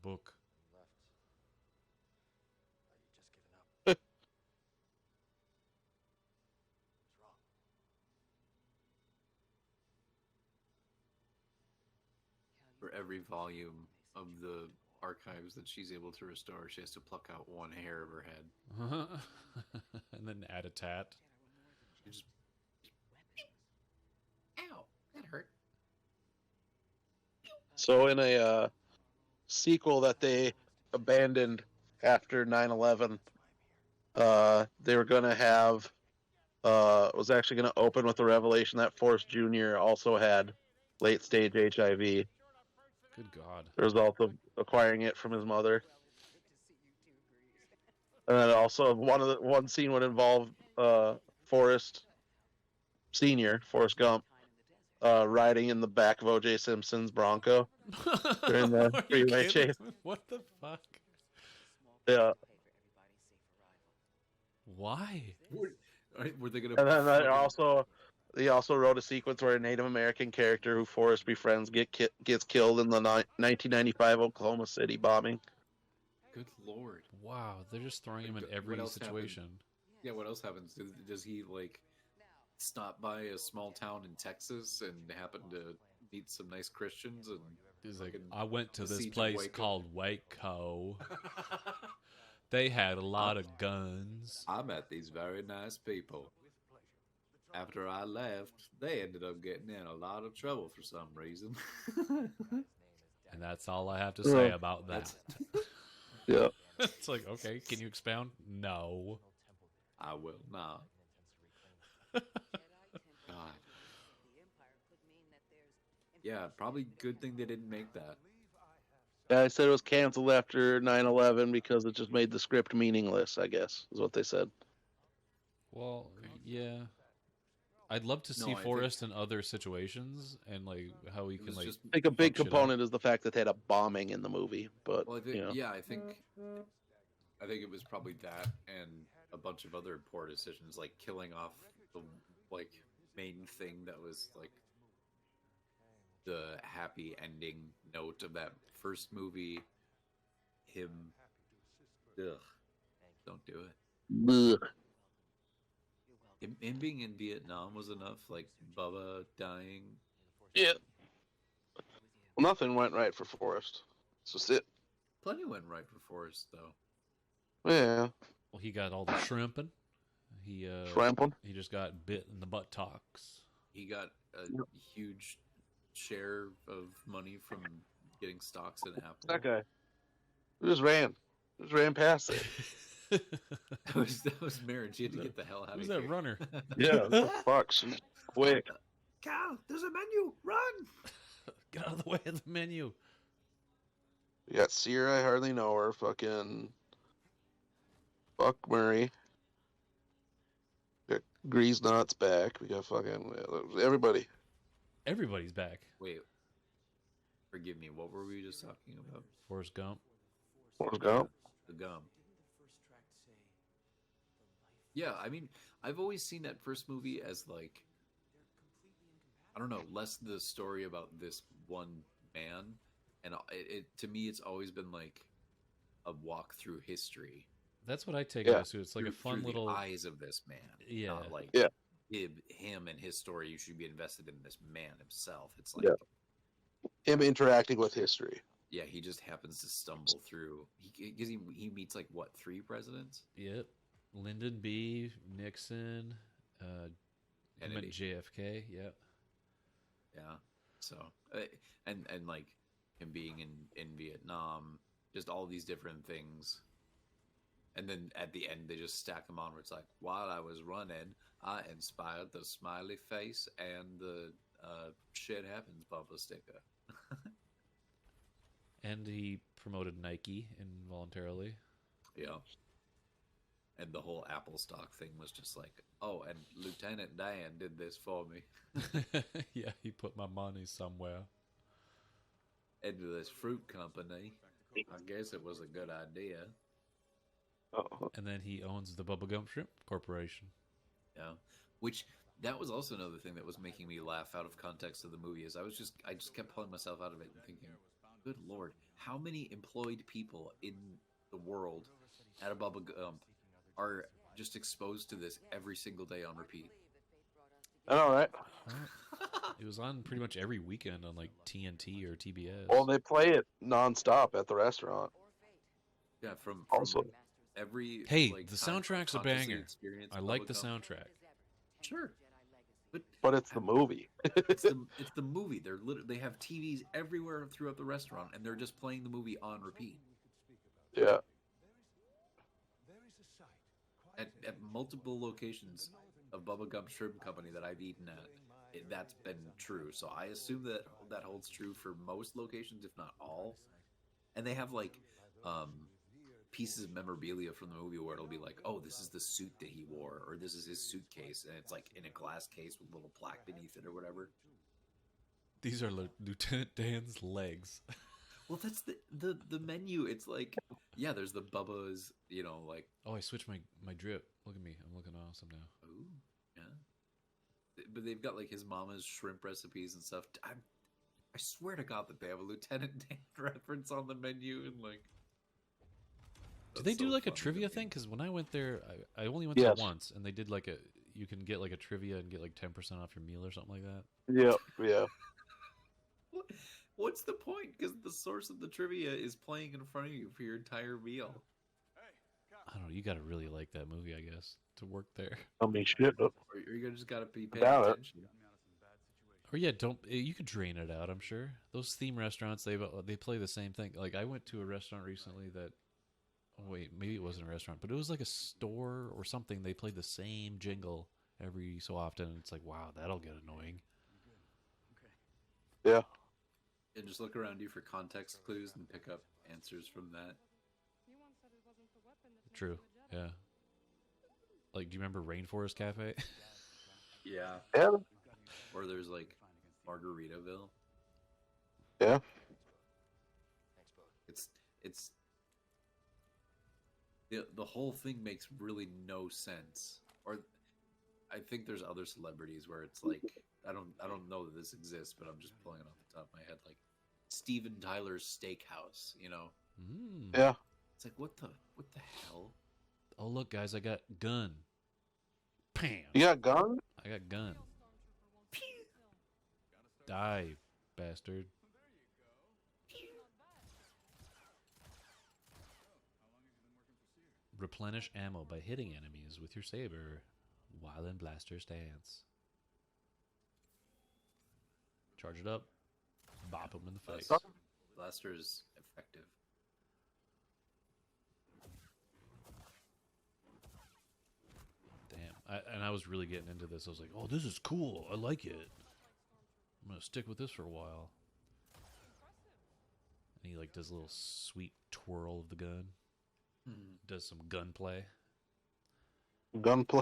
Book. For every volume of the archives that she's able to restore, she has to pluck out one hair of her head. And then add a tat. She just... Ow, that hurt. So in a sequel that they abandoned after 9/11, they were going to have was actually going to open with the revelation that Forrest Jr. also had late stage HIV, Good God. the result of acquiring it from his mother. And then also one scene would involve Forrest Senior, Forrest Gump, riding in the back of O.J. Simpson's Bronco during the Are you freeway kidding? chase. What the fuck? Yeah. Why? Were they gonna? And then fucking- he also wrote a sequence where a Native American character who Forrest befriends gets killed in the 1995 Oklahoma City bombing. Good lord! Wow, they're just throwing him in every else situation. Yeah, what else happens? Does he like stop by a small town in Texas and happen to meet some nice Christians and He's like, fucking I went to this siege of place Waco? called Waco. They had a lot of guns. I met these very nice people. After I left, they ended up getting in a lot of trouble for some reason. And that's all I have to say about that. Yeah. It's like, okay, can you expound? No. I will not. God. Yeah, probably good thing they didn't make that. Yeah, I said it was canceled after 9/11 because it just made the script meaningless, I guess, is what they said. Well, yeah. I'd love to see I think- Forrest in other situations and like how he It can was like just- I think a big fuck shit up. component is the fact that they had a bombing in the movie, but Well, I think, you know. yeah, I think it was probably that and a bunch of other poor decisions, like killing off the like main thing that was like the happy ending note of that first movie. Him, ugh, don't do it. Ugh. Him being in Vietnam was enough. Like Bubba dying. Yeah. Well, nothing went right for Forrest. It's just it. Plenty went right for Forrest though. Yeah. Well, he got all the shrimping. He Trampling. he just got bit in the buttocks. He got a huge share of money from getting stocks in Apple. That guy. He just ran. Just ran past it. That was marriage. You had to get the hell out Who's of that here. runner? Yeah. What the fuck? She's quick. Cal, there's a menu. Run! Get out of the way of the menu. We got Sear, I hardly know her. Fucking Buck Murray. We got Grease Nuts back. We got fucking everybody. Everybody's back. Wait. Forgive me. What were we just talking about? Forrest Gump. Forrest Gump. The gum. Yeah, I mean, I've always seen that first movie as like, I don't know, less the story about this one man, and it to me, it's always been like a walk through history. That's what I take Yeah. it as too. It's like a fun through little. the eyes of this man. Yeah. Not like Yeah. him and his story. You should be invested in this man himself. It's like, Yeah. Him interacting with history. yeah, he just happens to stumble through. He meets like what, 3 presidents? Yep. Lyndon B. Nixon. Kennedy. JFK. Yep. Yeah. So, and like him being in Vietnam, just all these different things. And then at the end, they just stack them on where it's like, while I was running, I inspired the smiley face and the shit happens bumper sticker. And he promoted Nike involuntarily. Yeah. And the whole Apple stock thing was just like, oh, and Lieutenant Dan did this for me. Yeah, he put my money somewhere. Into this fruit company. I guess it was a good idea. Oh. And then he owns the Bubblegum Shrimp Corporation. Yeah, which that was also another thing that was making me laugh out of context of the movie. Is I just kept pulling myself out of it and thinking, good lord, how many employed people in the world at a Bubba Gump are just exposed to this every single day on repeat? I know, right? It was on pretty much every weekend on like TNT or TBS. Well, they play it nonstop at the restaurant. Yeah, from Also, every Hey, like, the time soundtrack's a consciously banger. experienced I like the Bubba Gump. soundtrack. Sure, but it's the movie. it's the movie. They have TVs everywhere throughout the restaurant, and they're just playing the movie on repeat Yeah. at multiple locations of Bubba Gump Shrimp Company that I've eaten at. That's been true, so I assume that holds true for most locations, if not all. And they have like pieces of memorabilia from the movie where it'll be like, oh, this is the suit that he wore, or this is his suitcase, and it's like in a glass case with a little plaque beneath it or whatever. These are Lieutenant Dan's legs. Well, that's the menu. It's like, yeah, there's the Bubba's, like, Oh, I switched my drip. Look at me. I'm looking awesome now. ooh, yeah. But they've got like his mama's shrimp recipes and stuff. I swear to God that they have a Lieutenant Dan reference on the menu, and like, Do they do like a trivia thing? Because when I went there, I only went there once, and they did like you can get like a trivia and get like 10% off your meal or something like that. Yep. Yeah. What's the point? Because the source of the trivia is playing in front of you for your entire meal. I don't know. You got to really like that movie, I guess, to work there. I mean, shit. Or you just got to be paying About it. attention. Or yeah, don't you could drain it out. I'm sure those theme restaurants they play the same thing. Like I went to a restaurant recently that. Oh, wait, maybe it wasn't a restaurant, but it was like a store or something. They played the same jingle every so often. And it's like, wow, that'll get annoying. Yeah. And just look around you for context clues and pick up answers from that. True. Yeah. Like, do you remember Rainforest Cafe? Yeah. Yeah. Or there's like Margaritaville. Yeah. It's the whole thing makes really no sense. Or I think there's other celebrities where it's like I don't know that this exists, but I'm just pulling it off the top of my head, like Steven Tyler's Steakhouse, Yeah. It's like what the hell? Oh, look, guys, I got gun. Bam. You got gun? I got gun. Die, bastard. Replenish ammo by hitting enemies with your saber while in blaster stance. Charge it up. Bop them in the face. Blaster is effective. Damn. And I was really getting into this. I was like, oh, this is cool. I like it. I'm going to stick with this for a while. And he like does a little sweet twirl of the gun. Does some gunplay. Gunplay.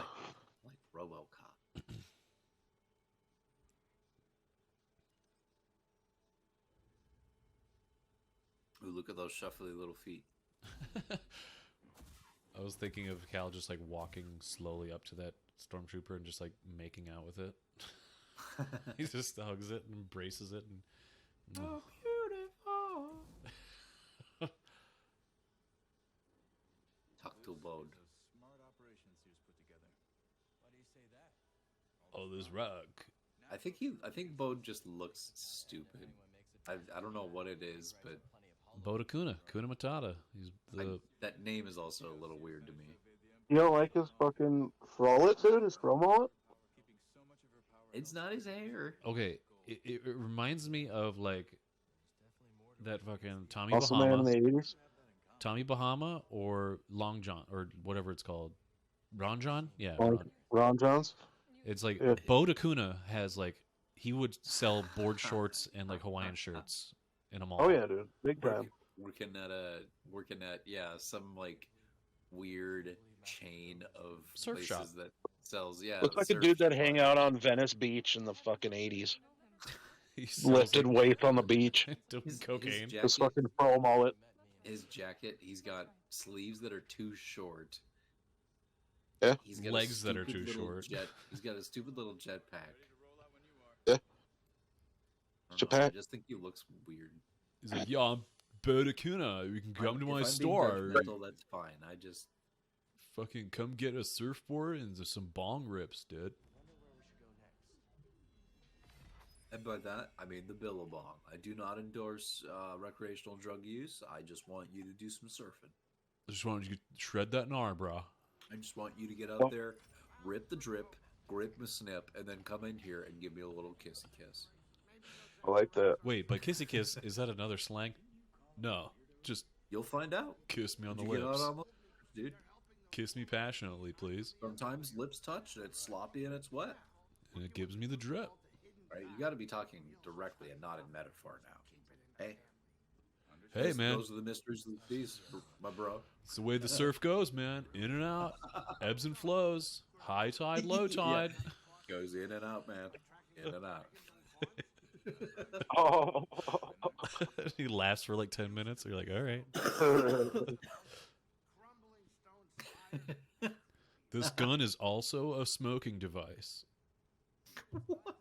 Like RoboCop. Ooh, look at those shuffly little feet. I was thinking of Cal just like walking slowly up to that stormtrooper and just like making out with it. He just hugs it and embraces it. And, oh, beautiful. Tactile bone. oh, this rock. I think Bode just looks stupid. I don't know what it is, but Boda Kuna Matata. He's that name is also a little weird to me. You don't like his fucking frollet, dude? His fro mullet? It's not his hair. okay. It reminds me of like that fucking Tommy Also man in the Bahama, 80s. Tommy Bahama, or Long John, or whatever it's called. Ron John, yeah. Like Ron Jones? It's like Yeah. Boda Kuna has like he would sell board shorts and like Hawaiian shirts in a mall. Oh, yeah, dude. Big time. Working at some like weird chain of Surf places shop. that sells Looks like a surf dude that shop. hang out on Venice Beach in the fucking 80s. He sells, Lifted like, weights on the beach. doing His cocaine. jacket- His fucking fro mullet. his jacket, he's got sleeves that are too short. Yeah. He's got Legs that are too short. He's got a stupid little jetpack. Yeah. I Jetpack. just think he looks weird. He's like, "Yeah, I'm Bodakuna. You can come to my store. That's fine. I just fucking come get a surfboard and some bong rips, dude." And by that, I mean the Billabong. I do not endorse recreational drug use. I just want you to do some surfing. I just want you to shred that gnar, bro. I just want you to get out there, rip the drip, grip my snip, and then come in here and give me a little kissy kiss. I like that. Wait, but kissy kiss, is that another slang? No, just You'll find out. kiss me on the Get out lips. on the- dude. Kiss me passionately, please. Sometimes lips touch, and it's sloppy and it's wet. And it gives me the drip. Right? You got to be talking directly and not in metaphor now. Hey. Hey, man. Those are the mysteries of these, my bro. It's the way the surf goes, man. In and out. Ebbs and flows. High tide, low tide. Yeah. Goes in and out, man. In and out. Oh. He laughs for like 10 minutes. You're like, all right. This gun is also a smoking device. What?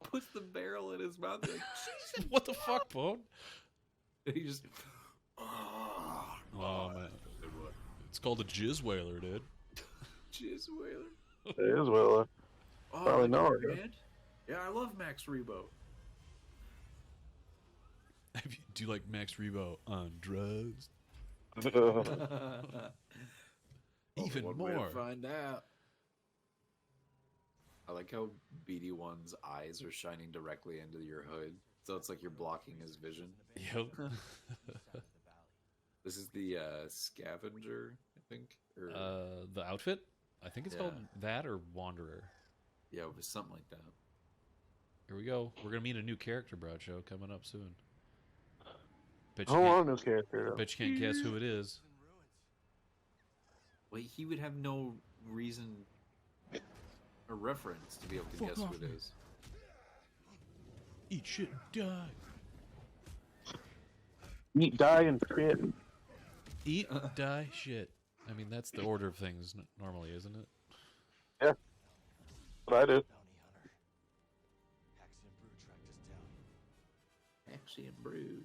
Puts the barrel in his mouth. Like, What the fuck, Bone? he just. Oh, man. It's called a jizz whaler, dude. Jizz whaler. It is well. Oh, Probably like know a it. brand? Yeah, I love Max Rebo. Do you like Max Rebo on drugs? Even One way to more. find out. I like how BD1's eyes are shining directly into your hood, so it's like you're blocking his vision. Yep. This is the scavenger, I think. Or, The outfit? I think it's called that or Wanderer. yeah, it was something like that. Here we go. We're gonna meet a new character, Bradshaw, coming up soon. Bet I you, want can't, a new character. bet you can't guess who it is. Wait, he would have no reason or reference to be able to Fuck guess who off, it man. is. Eat shit and die. Eat, die, and shit. Eat, die, shit. I mean, that's the order of things normally, isn't it? Yeah. What I do. Taxi and Brew.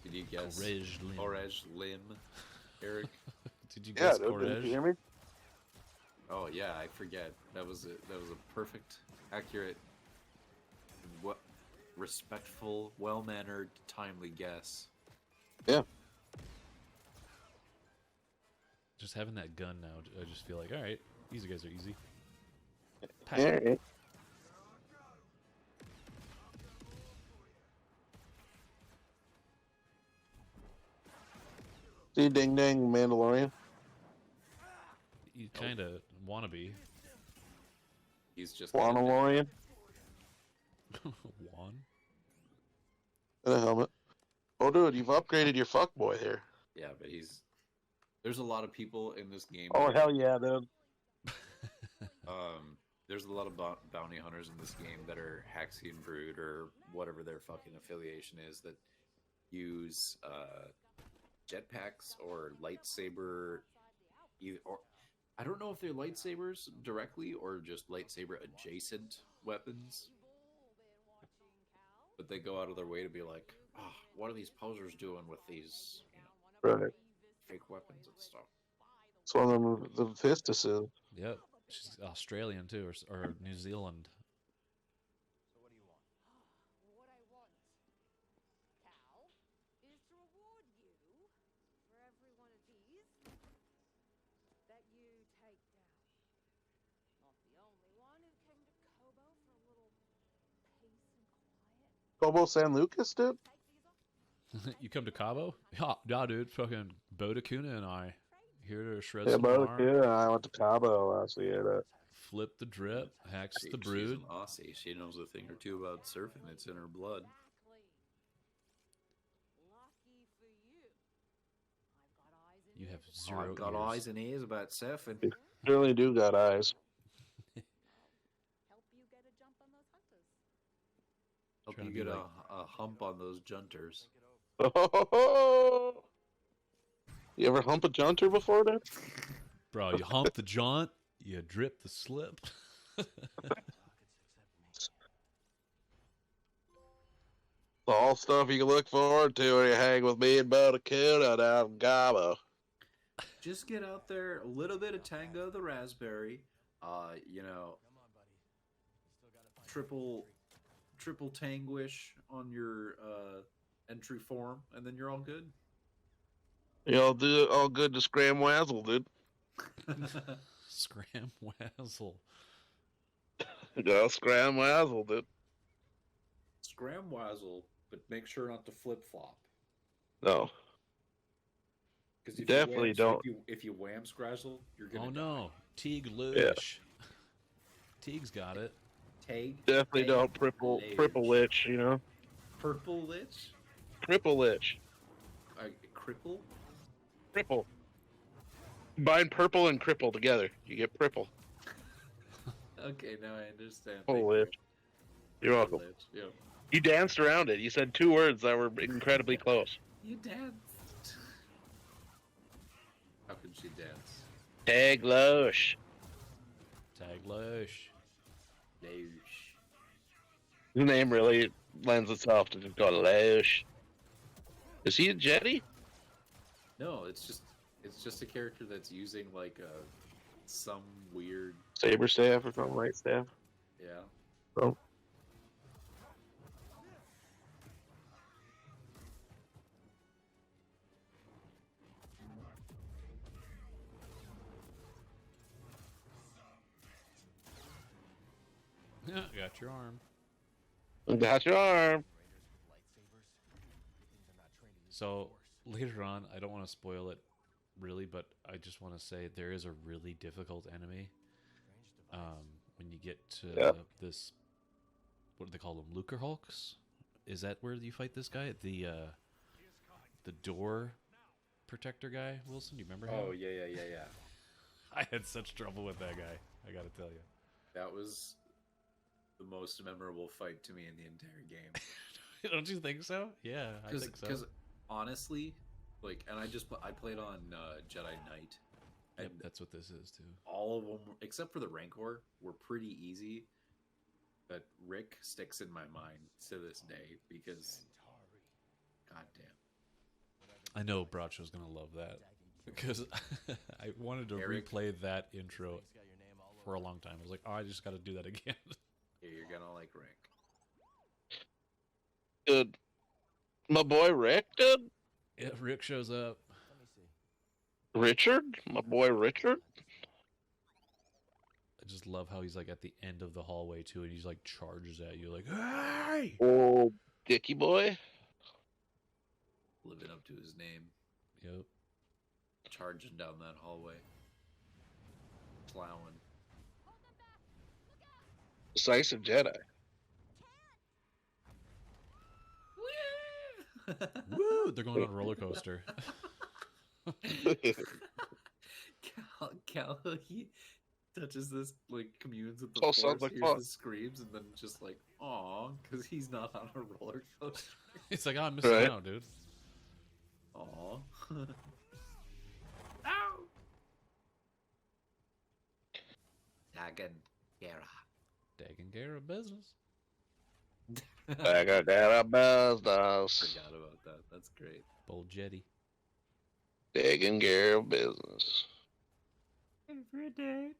Did you guess? Lim. Orange Lim, Eric. Did you Yeah, guess dude, did Korej? you hear me? Oh yeah, I forget. That was a perfect, accurate, what respectful, well-mannered, timely guess. Yeah. Just having that gun now, I just feel like, all right, these guys are easy. Yeah. See, ding ding, Mandalorian. You kind of want to be. He's just Mandalorian. Juan? And a helmet. Oh, dude, you've upgraded your fuckboy here. Yeah, but he's. There's a lot of people in this game. Oh, hell yeah, dude. There's a lot of bounty hunters in this game that are Haxian Brood or whatever their fucking affiliation is that use jetpacks or lightsaber. Or I don't know if they're lightsabers directly or just lightsaber adjacent weapons. But they go out of their way to be like, oh, what are these posers doing with these, Right. fake weapons and stuff? It's one of them, the Vistus is. Yep. She's Australian, too, or New Zealand. What I want, Cal, is to reward you for every one of these that you take down. Not the only one who came to Kobo for a little peace and quiet. Kobo San Lucas, dude? Take these off. You come to Cabo? Yeah, dude. Fucking Bodakuna and I here to shred Yeah, some brother, gnar, kid, I went to Cabo last year. flip the drip, hacks the She's brood. an Aussie. She knows a thing or two about surfing. It's in her blood. Exactly. Lucky for you. I've got eyes and You have ears. zero I've got ears. eyes and ears about surfing. Really do got eyes. Help you get a jump on those hunters. Help Trying You to be get like, a hump on those junters. You ever hump a junter before, then? bro, you hump the jaunt, you drip the slip. It's all stuff you can look forward to when you hang with me and Bodacuna down in Gabo. Just get out there, a little bit of Tango the Raspberry, you know, triple Tanguish on your entry form, and then you're all good. You'll do all good to scram wazzle, dude. Scram wazzle. Go scram wazzle, dude. Scram Wazzle, but make sure not to flip flop. No. Because Definitely don't. If you wham Scrazzle, you're gonna. Oh die. no, Teague Lush. Teague's got it. Tag. Definitely don't triple lich, you know? Purple Lich? Triple lich. Cripple? Cripple. Combine purple and cripple together. You get pripple. Okay, now I understand. Oh, Thank lich. You're welcome. Lich. Yeah. You danced around it. You said 2 words that were incredibly close. You danced. How can she dance? Tag Losh. Tag Lush. Losh. His name really lends itself to just go Losh. Is he a Jedi? No, it's just a character that's using like some weird. Saber staff or something, light staff? Yeah. Oh. Yeah, got your arm. Got your arm. So later on, I don't want to spoil it really, but I just want to say there is a really difficult enemy. When you get to this, what do they call them? Lucre Hulks? Is that where you fight this guy? The door protector guy, Wilson? You remember him? Oh yeah. I had such trouble with that guy. I gotta tell you. That was the most memorable fight to me in the entire game. Don't you think so? Yeah, I think so. Because honestly, like, and I played on Jedi Knight. And Yep, that's what this is too. all of them, except for the Rancor, were pretty easy. But Rick sticks in my mind to this day because, goddamn. I know Bracho's gonna love that because I wanted to Eric. replay that intro for a long time. I was like, oh, I just got to do that again. Yeah, you're gonna like Rick. Dude. My boy Rick, dude? Yeah, Rick shows up. Richard? My boy Richard? I just love how he's like at the end of the hallway too, and he's like charges at you like, hey! Old Dicky boy? Living up to his name, Yep. charging down that hallway, plowing. Decisive Jedi. Woo! They're going on a roller coaster. Cal, he touches this, like, communes with the Oh, force, sounds like hears fun. the screams, and then just like, aw, because he's not on a roller coaster. It's like, oh, I'm missing Right. out, dude. Aw. Ow! Dagon Gera. Dagging Gara business. I got that business. Forgot about that. That's great. Bold Jetty. Taking care of business. Every day,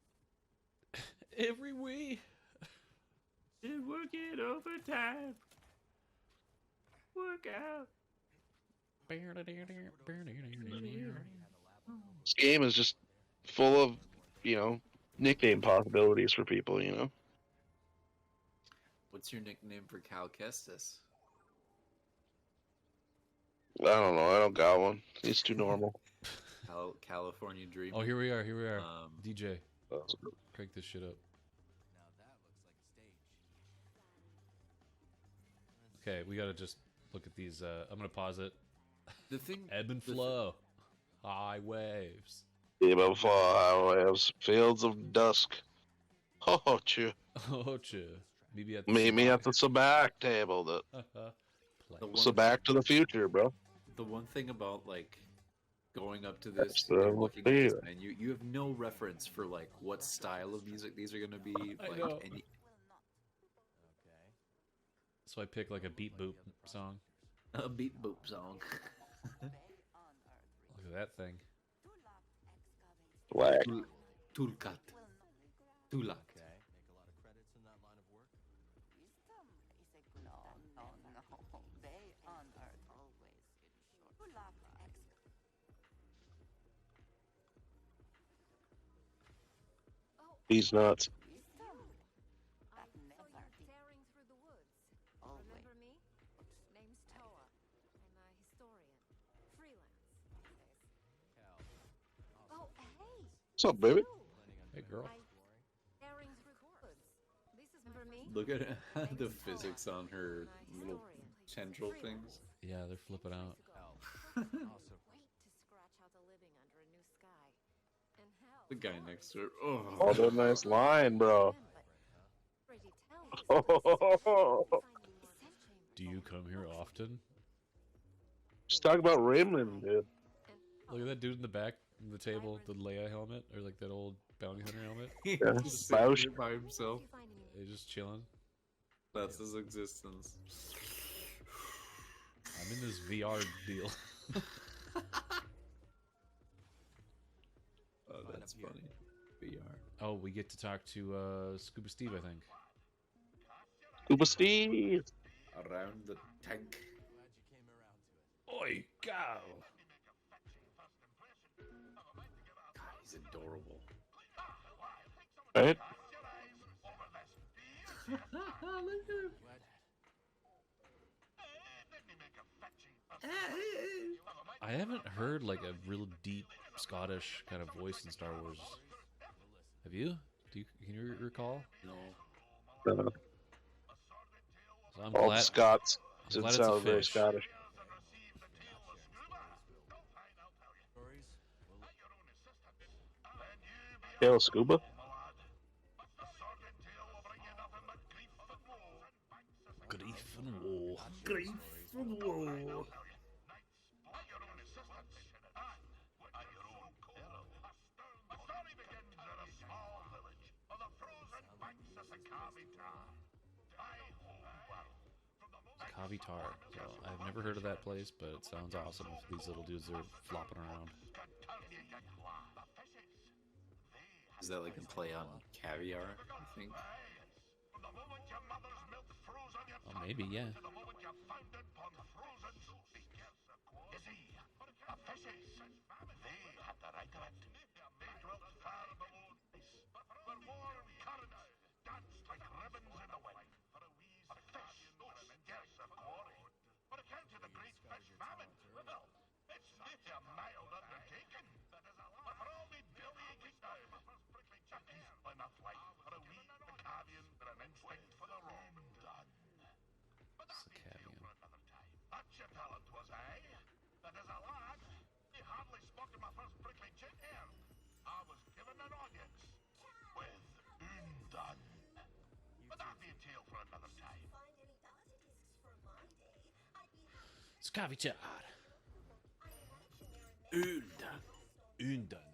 Every week. and working overtime. Work out. This game is just full of, you know, nickname possibilities for people, you know? What's your nickname for Cal Kestis? I don't know. I don't got one. He's too normal. California Dream. Oh, here we are. Here we are. Um, DJ, crank this shit up. Okay, we gotta just look at these. I'm gonna pause it. The thing. Ebb and the flow. High waves. Even far highways, fields of dusk. Oh, chew. Oh, chew. Maybe at the Meet me at Sabak. the Sabak table. The The one, Sabak to the future, bro. the one thing about like going up to this That's and the looking at this feeling. menu, you have no reference for like what style of music these are going to be. I Like know. any, So I pick like a beat boop song. a beat boop song. Look at that thing. Black. Tulkat. Tulak. He's nuts. I saw you tearing through the woods. Remember me? Name's Toa. I'm a historian. Freelance these days. Oh, hey! What's up, baby? Hey, girl. Tearing through the woods. This is remember me? Look at the physics on her little tendril things. Yeah, they're flipping out. Wait to scratch out a living under a new sky. And hell. The guy next to her. Oh, Oh, that nice line, bro. Do you come here often? Just talk about Raymond, dude. Look at that dude in the back of the table, the Leia helmet, or like that old bounty hunter helmet. he's Yeah. just sitting Bausch. here by himself. He's just chilling. That's his existence. I'm in this VR deal. Oh, that's funny. VR. Oh, we get to talk to Scuba Steve, I think. Scuba Steve. Around the tank. Oi, go! God, he's adorable. Right? I haven't heard like a real deep Scottish kind of voice in Star Wars. Have you? Can you recall? No. So I'm All the glad. Scots. I'm glad It it's a sounds very fish. Scottish. Hail Scuba? Grief and woe. Grief and woe. Kavitar. So I've never heard of that place, but it sounds awesome if these little dudes are flopping around. Is that like a play on caviar, I think? Oh, maybe, yeah. Scavitar. Undan. Undan.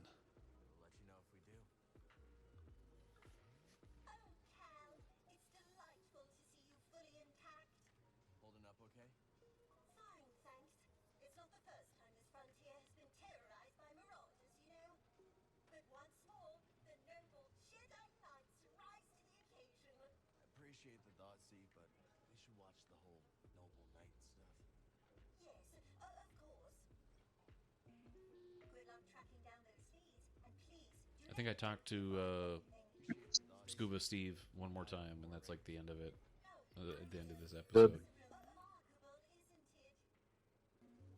Appreciate the thought, see, but we should watch the whole noble knight stuff. Yes, of course. Good luck tracking down those thieves, and please do I think I talked to Scuba Steve one more time, and that's like the end of it. At the end of this episode.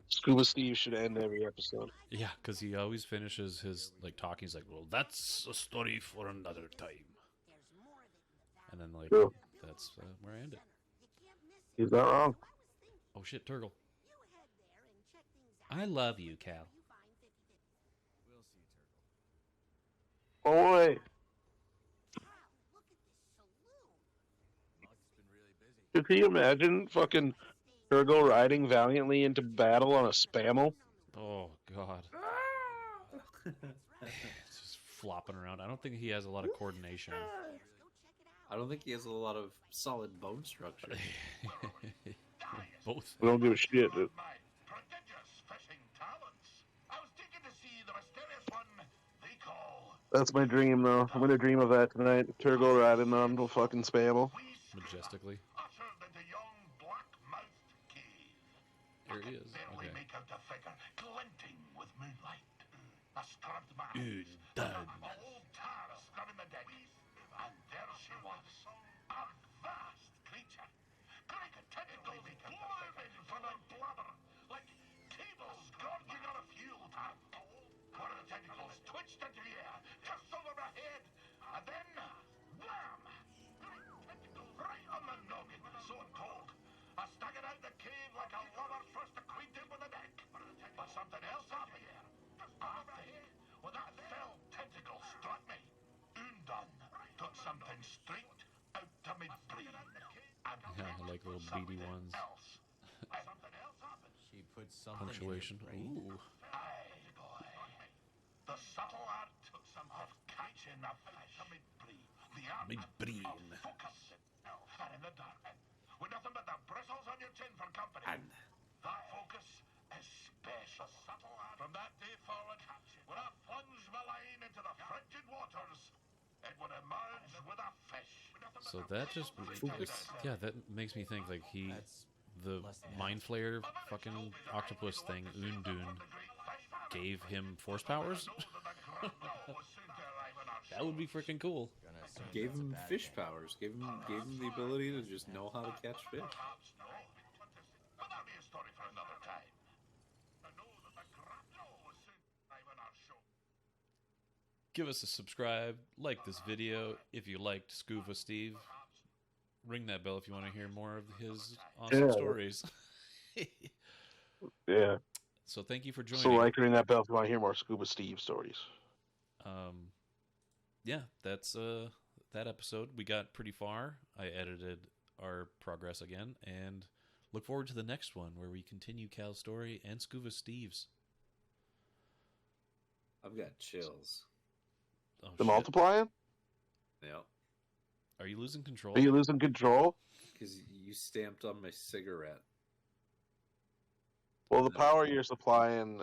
Scuba Steve should end every episode. Yeah, because he always finishes his like talking. He's like, "Well, that's a story for another time," and then like True. that's where I end it. He's not wrong. Oh shit, Turgle! I love you, Cal. We'll see, Turtle. Boy. Could you imagine fucking Turgle riding valiantly into battle on a spammel? Oh God, it's just flopping around. I don't think he has a lot of coordination. I don't think he has a lot of solid bone structure. Both. We don't give a shit. My prodigious fishing talents. I was digging to see the mysterious one they call That's my dream, though. I'm gonna dream of that tonight. Turgle riding on the fucking spammel. Majestically. ushered into young black-mouthed cave. There he is. Barely Okay. make out the figure glinting with moonlight. I scrubbed my Good eyes. done. A whole tar scrubbing the deck. And there she was. A vast creature. Great tentacles blooming from her blubber. Like cables gorging on a fuel tank. One of the tentacles twitched into the air just over my head. And then, wham! Tentacles right on the noggin, so I'm told. I staggered out the cave like a lover first acquainted with the deck. But something else happened here. After, when that fell tentacle struck me, Undone took something straight out to me brain. Yeah, I like little beady ones. Something else happened. She put something Punctuation. in her brain. Ooh. Aye, boy. The subtle art of catching a fish to me brain. The art Me brain. of focus. And in the dark, with nothing but the bristles on your chin for company. And That focus is special. Subtle art. From that day forward, when I plunged my line into the frigid waters, it would emerge with a fish. So that just, yeah, that makes me think like That's the less than mind flayer fucking octopus thing, Undun, gave him force powers. That would be freaking cool. gonna assume gave that's a him bad fish thing. powers. Gave him the ability to just know how to catch fish. Perhaps no. But that'll be a story for another time. I know that the grapnel will soon arrive on our show. Give us a subscribe, like this video if you liked Scuba Steve. Ring that bell if you want to hear more of his awesome Yeah. stories. Yeah. So thank you for joining. So like ring that bell if you want to hear more Scuba Steve stories. Yeah, that's that episode. We got pretty far. I edited our progress again and look forward to the next one where we continue Cal's story and Scuba Steve's. I've got chills. Oh, The shit. multiplying? Yeah, Are you losing control? Are you losing control? because you stamped on my cigarette. Well, the power you're supplying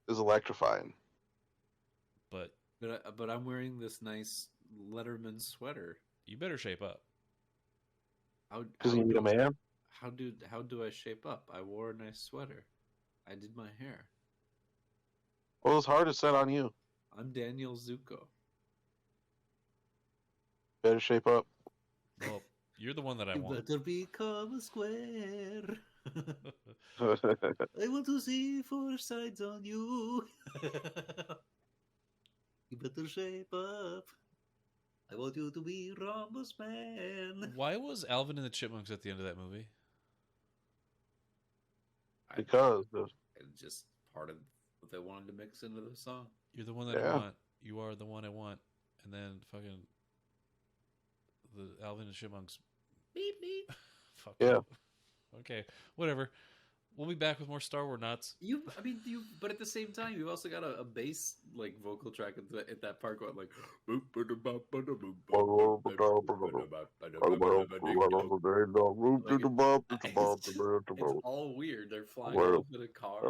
is electrifying. But But I'm wearing this nice Letterman sweater. you better shape up. Because you need a man? How do I shape up? I wore a nice sweater. I did my hair. Well, it's hard to set on you. I'm Daniel Zuko. Better shape up. Well, you're the one that I You want. better become a square. I want to see four sides on you. You better shape up. I want you to be Rhombus Man. Why was Alvin and the Chipmunks at the end of that movie? Because It's just part of what they wanted to mix into the song. You're the one that I Yeah. want. You are the one I want. And then fucking the Alvin and the Chipmunks. Beep beep. Fuck. Yeah. Okay. Whatever. We'll be back with more Star Wars nuts. But at the same time, you've also got a bass like vocal track at that part going like. It's all weird. They're flying off in a car.